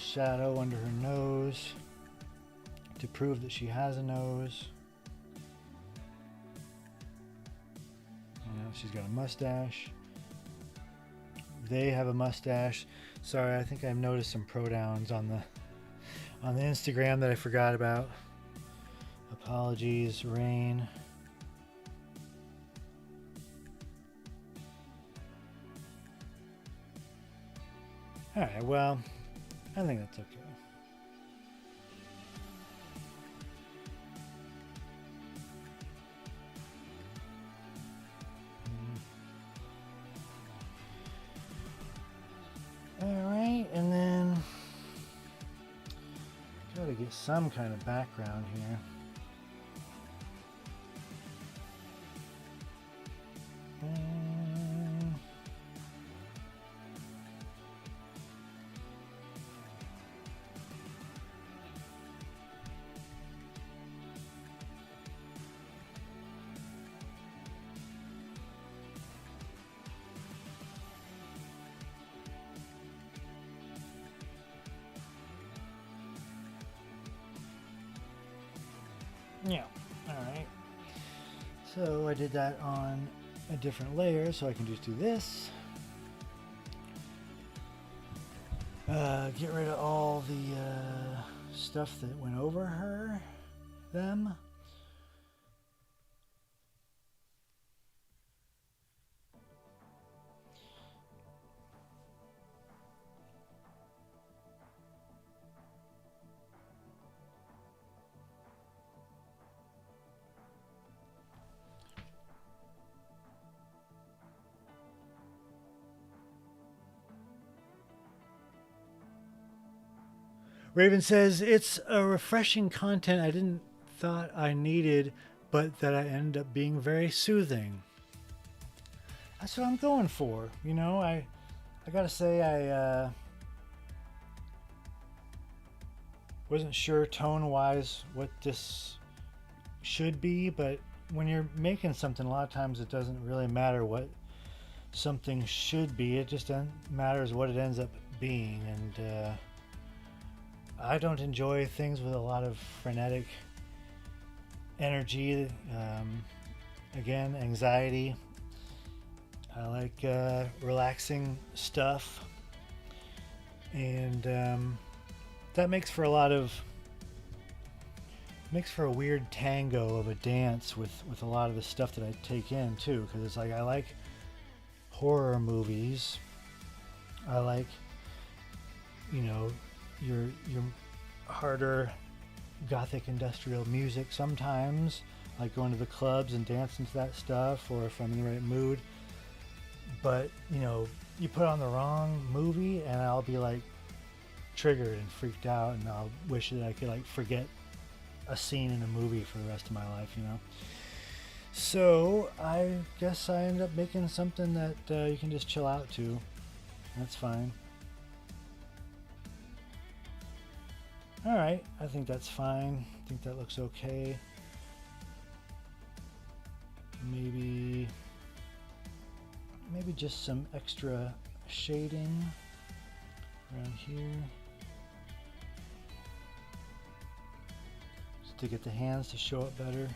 Shadow under her nose to prove that she has a nose. She's got a mustache. They have a mustache. Sorry, I think I've noticed some pronouns on the Instagram that I forgot about. Apologies, Rain. All right, well, I think that's okay. All right, and then gotta get some kind of background here. Yeah, alright. So I did that on a different layer, so I can just do this. Get rid of all the stuff that went over them. Raven says, it's a refreshing content I didn't thought I needed, but that I end up being very soothing. That's what I'm going for. You know, I gotta say I wasn't sure tone-wise what this should be, but when you're making something, a lot of times it doesn't really matter what something should be. It just matters what it ends up being, and I don't enjoy things with a lot of frenetic energy. Again, anxiety. I like relaxing stuff, and that makes for a lot of makes for a weird tango of a dance with a lot of the stuff that I take in too, because it's like I like horror movies. I like, you know, your harder gothic industrial music sometimes, like going to the clubs and dancing to that stuff, or if I'm in the right mood. But you know, you put on the wrong movie and I'll be like triggered and freaked out, and I'll wish that I could like forget a scene in a movie for the rest of my life, you know. So I guess I end up making something that you can just chill out to. That's fine. Alright, I think that's fine. I think that looks okay. Maybe just some extra shading around here, just to get the hands to show up better.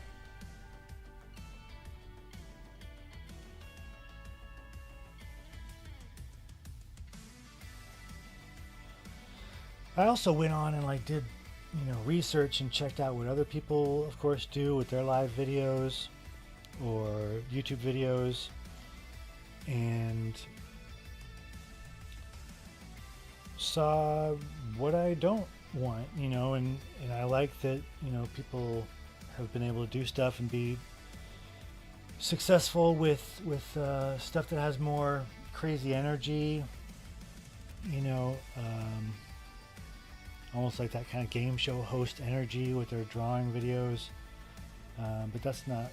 I also went on and like did, you know, research and checked out what other people of course do with their live videos or YouTube videos, and saw what I don't want, you know, and I like that, you know, people have been able to do stuff and be successful with stuff that has more crazy energy, you know, almost like that kind of game show host energy with their drawing videos, but that's not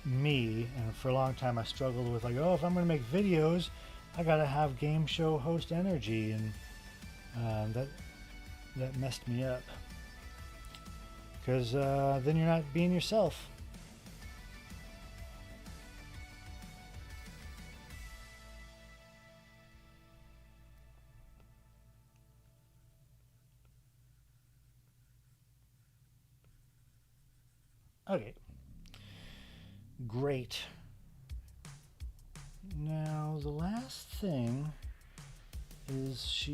me. And for a long time I struggled with like, oh, if I'm going to make videos I gotta have game show host energy, and that messed me up, because then you're not being yourself. Okay, great. Now the last thing is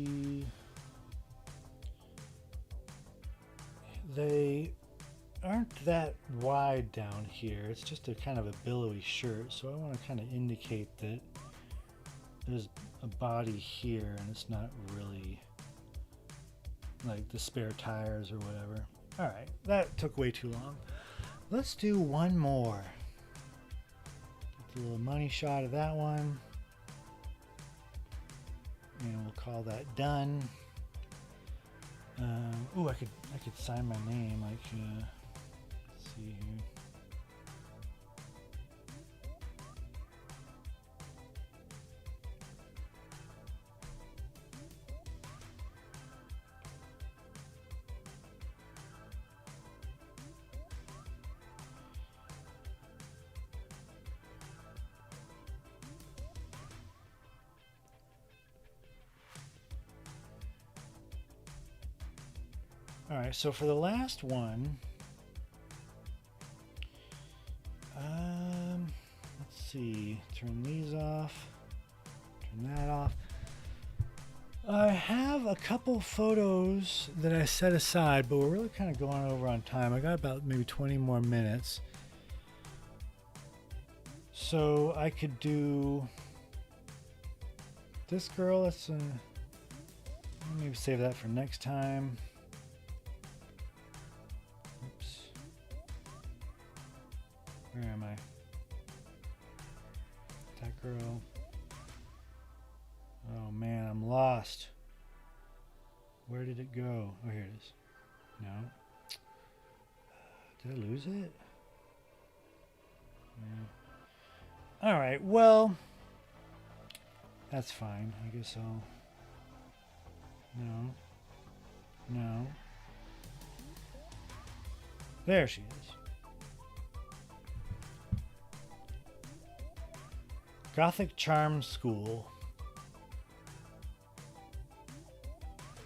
they aren't that wide down here. It's just a kind of a billowy shirt, so I want to kind of indicate that there's a body here and it's not really like the spare tires or whatever. Alright, that took way too long. Let's do one more. Get a little money shot of that one. And we'll call that done. Ooh, I could sign my name, like, let's see here. Alright, so for the last one, let's see, turn these off, turn that off. I have a couple photos that I set aside, but we're really kind of going over on time. I got about maybe 20 more minutes. So I could do this girl. Let's maybe save that for next time. Where am I? That girl. Oh man, I'm lost. Where did it go? Oh, here it is. No. Did I lose it? Yeah. Alright, well, that's fine. I guess I'll... No. There she is. Gothic Charm School,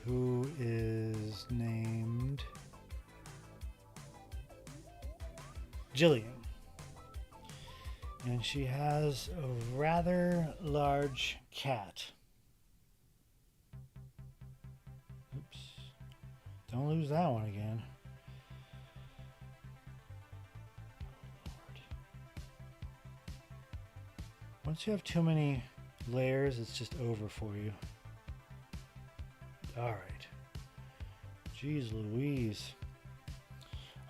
who is named Jillian, and she has a rather large cat. Oops, don't lose that one again. Once you have too many layers, it's just over for you. All right. Jeez Louise.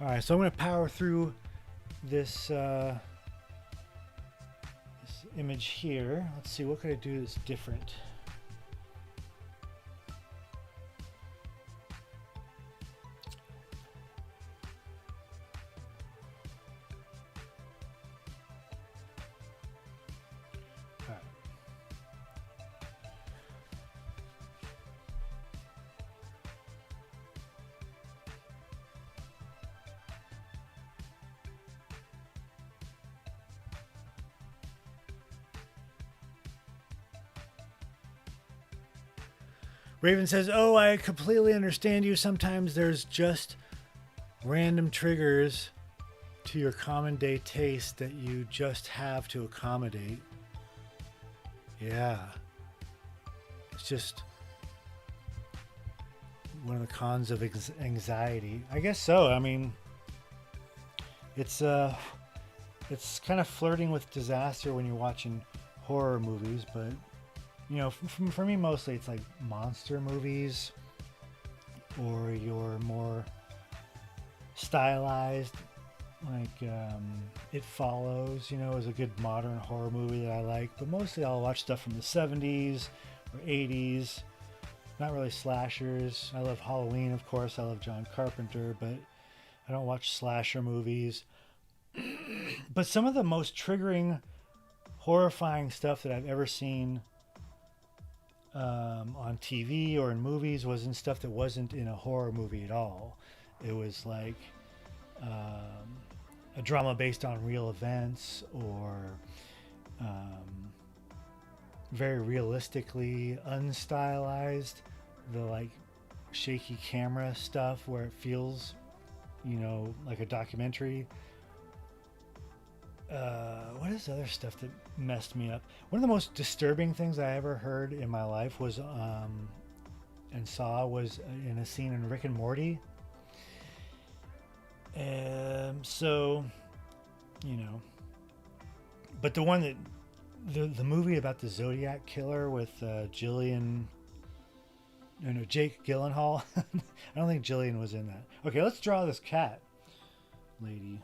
All right, so I'm going to power through this this image here. Let's see, what could I do that's different? Raven says, oh, I completely understand you. Sometimes there's just random triggers to your common day taste that you just have to accommodate. Yeah. It's just one of the cons of anxiety. I guess so. I mean, it's kind of flirting with disaster when you're watching horror movies, but you know, for me, mostly it's like monster movies or your more stylized, like It Follows, you know, is a good modern horror movie that I like. But mostly I'll watch stuff from the 70s or 80s. Not really slashers. I love Halloween, of course. I love John Carpenter, but I don't watch slasher movies. But some of the most triggering, horrifying stuff that I've ever seen on TV or in movies was in stuff that wasn't in a horror movie at all. It was like a drama based on real events, or very realistically unstylized, the like shaky camera stuff where it feels, you know, like a documentary. What is the other stuff that messed me up? One of the most disturbing things I ever heard in my life was and saw was in a scene in Rick and Morty. So, you know, but the one that the movie about the Zodiac killer with Jake Gyllenhaal. I don't think Jillian was in that. Okay, let's draw this cat lady.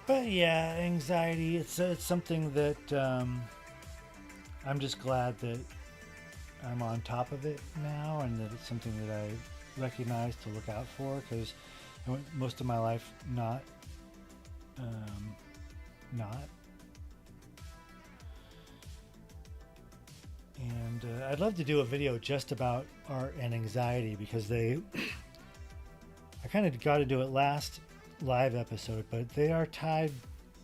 But yeah, anxiety, it's something that I'm just glad that I'm on top of it now, and that it's something that I recognize to look out for, because I went most of my life not. And I'd love to do a video just about art and anxiety, because I kind of got to do it last live episode, but they are tied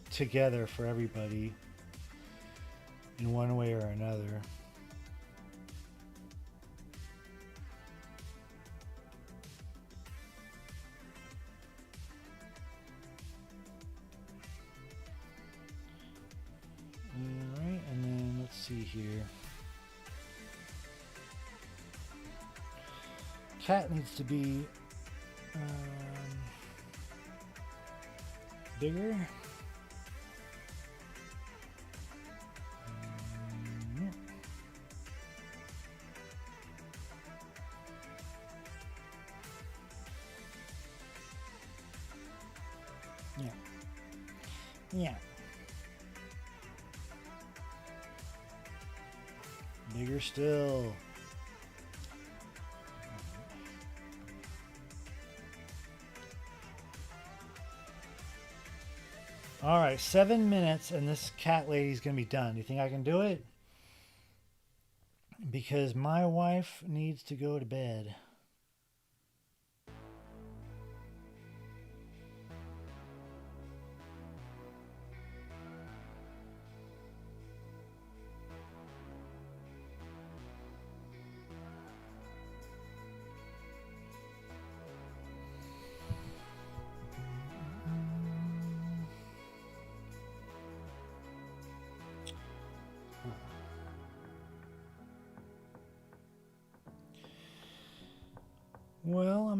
together for everybody in one way or another. All right, and then let's see here. Cat needs to be bigger. Yeah. Bigger still. All right, 7 minutes and this cat lady's gonna be done. Do you think I can do it? Because my wife needs to go to bed.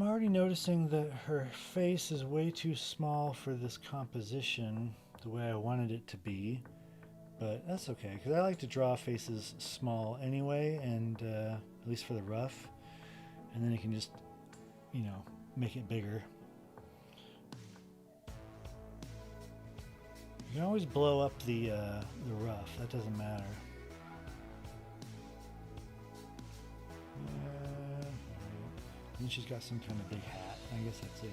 I'm already noticing that her face is way too small for this composition the way I wanted it to be, but that's okay because I like to draw faces small anyway, and at least for the rough, and then you can just, you know, make it bigger. You can always blow up the rough, that doesn't matter. And she's got some kind of big hat. I guess that's it.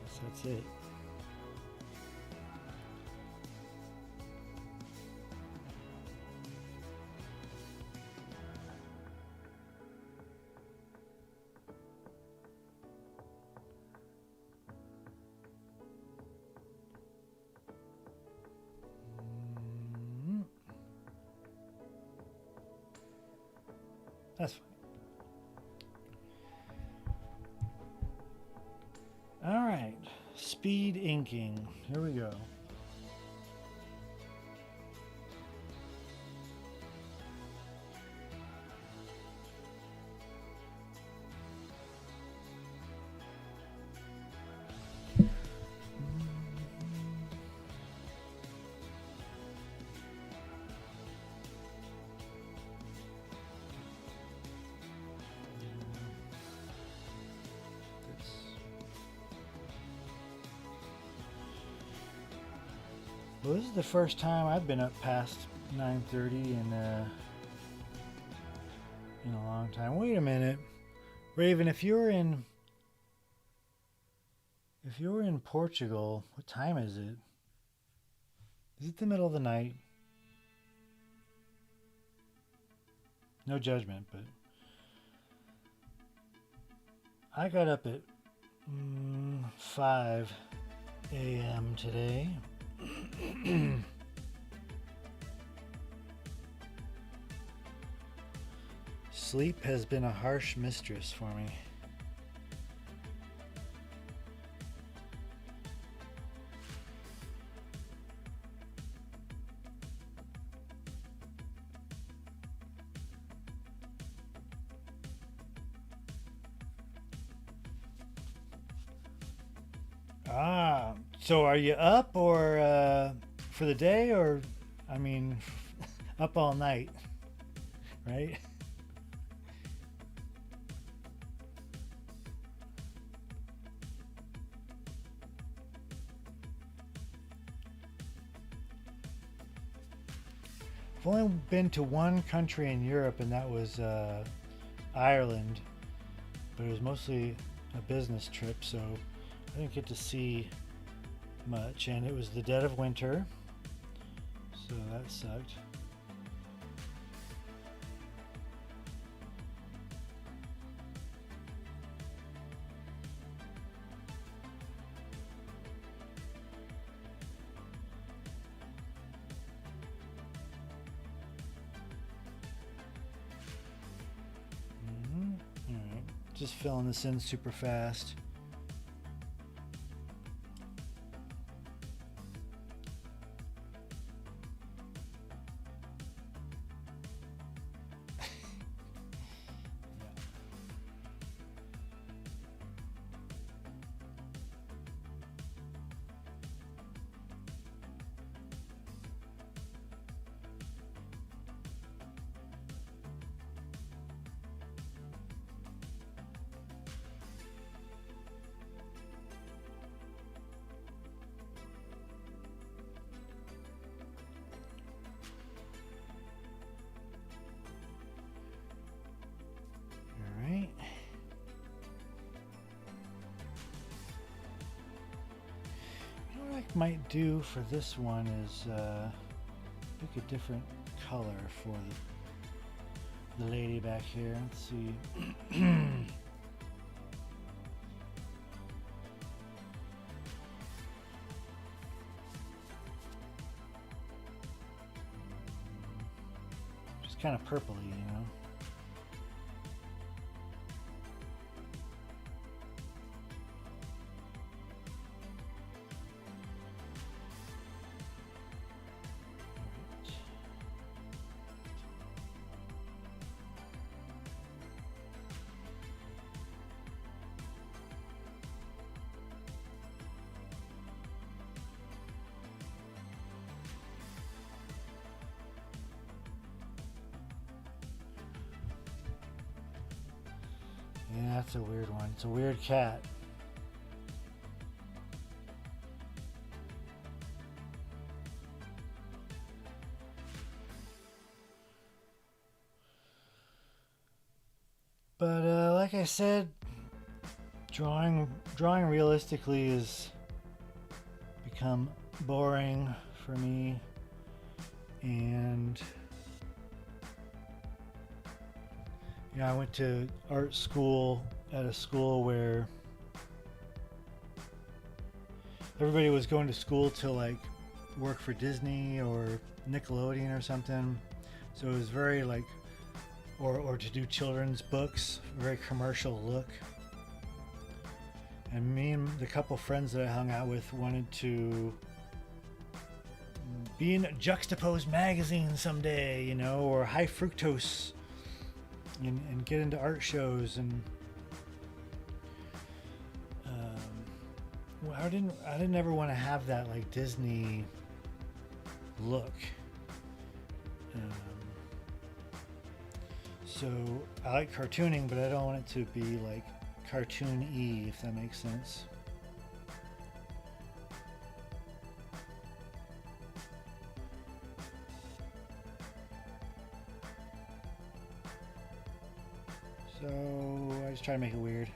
Guess that's it. That's fine. All right, speed inking. Here we go. Well, this is the first time I've been up past 9:30 in a long time. Wait a minute, Raven. If you're in Portugal, what time is it? Is it the middle of the night? No judgment, but I got up at 5 a.m. today. Sleep has been a harsh mistress for me. So are you up or for the day, or I mean up all night, right? I've only been to one country in Europe, and that was Ireland, but it was mostly a business trip, so I didn't get to see much, and it was the dead of winter, so that sucked. All right, just filling this in super fast. Might do for this one is pick a different color for the lady back here. Let's see. Just kind of purpley, you know. That's a weird one. It's a weird cat. But like I said, drawing realistically has become boring for me, and I went to art school at a school where everybody was going to school to like work for Disney or Nickelodeon or something, so it was very like or to do children's books, very commercial look. And me and the couple friends that I hung out with wanted to be in a Juxtaposed magazine someday, or High Fructose, and get into art shows. And I didn't ever want to have that like Disney look. So I like cartooning, but I don't want it to be like cartoon-y, if that makes sense. So I just try to make it weird.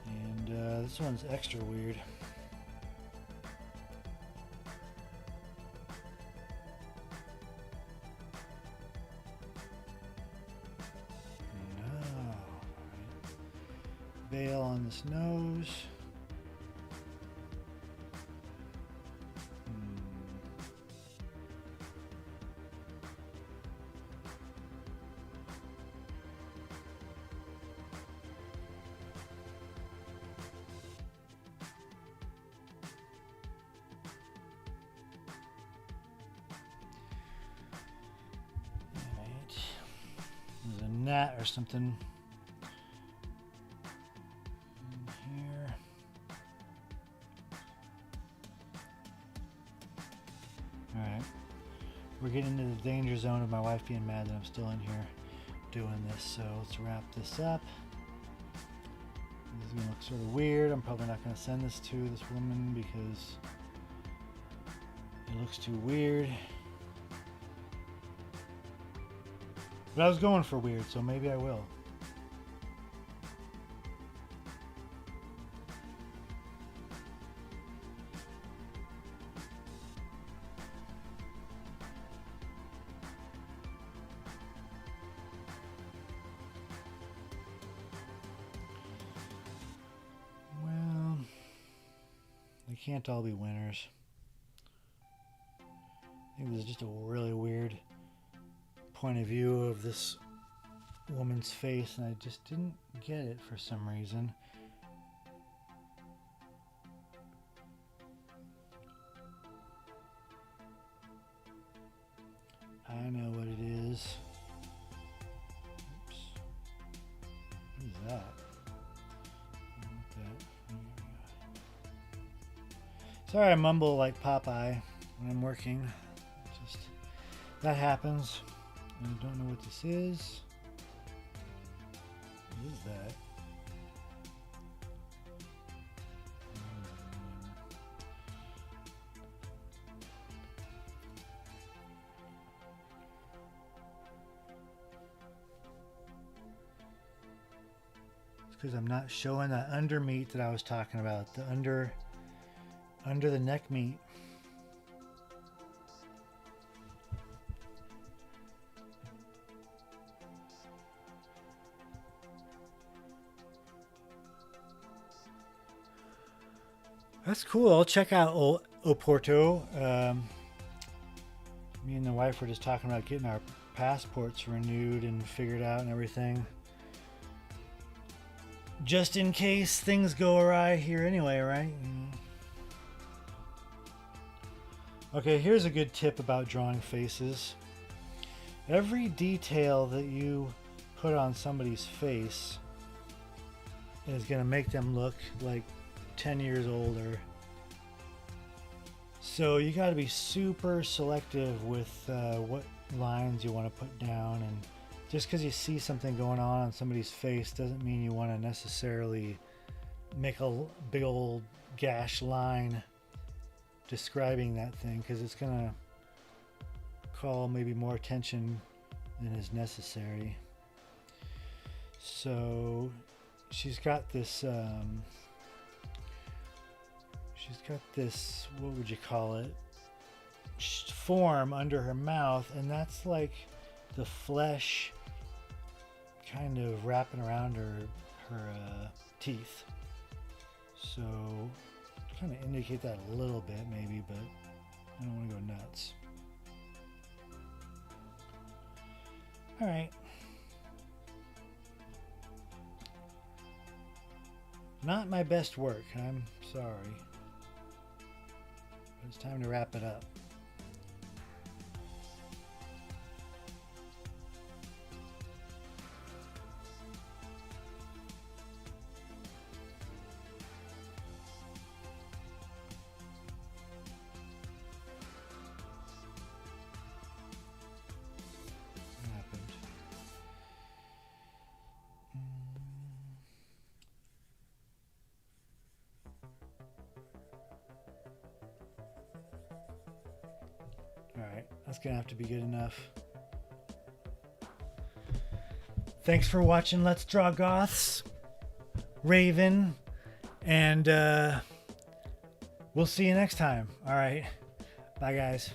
And this one's extra weird. Veil on this nose. Alright. There's a gnat or something. We're getting into the danger zone of my wife being mad that I'm still in here doing this, so let's wrap this up. This is gonna look sort of weird. I'm probably not gonna send this to this woman because it looks too weird. But I was going for weird, so maybe I will. They can't all be winners. I think this is just a really weird point of view of this woman's face, and I just didn't get it for some reason. I know what it is. Oops. What is that? Sorry, I mumble like Popeye when I'm working. Just that happens. I don't know what this is. What is that? It's because I'm not showing that under meat that I was talking about. The under the neck meat. That's cool. I'll check out Oporto. Me and the wife were just talking about getting our passports renewed and figured out and everything. Just in case things go awry here anyway, right? Okay, here's a good tip about drawing faces. Every detail that you put on somebody's face is going to make them look like 10 years older. So you got to be super selective with what lines you want to put down, and just because you see something going on somebody's face doesn't mean you want to necessarily make a big old gash line describing that thing, because it's gonna call maybe more attention than is necessary. So she's got this what would you call it, form under her mouth, and that's like the flesh kind of wrapping around her teeth. So kind of indicate that a little bit maybe, but I don't want to go nuts. All right. Not my best work, I'm sorry. But it's time to wrap it up. Alright, that's gonna have to be good enough. Thanks for watching Let's Draw Goths, Raven, and we'll see you next time. Alright, bye guys.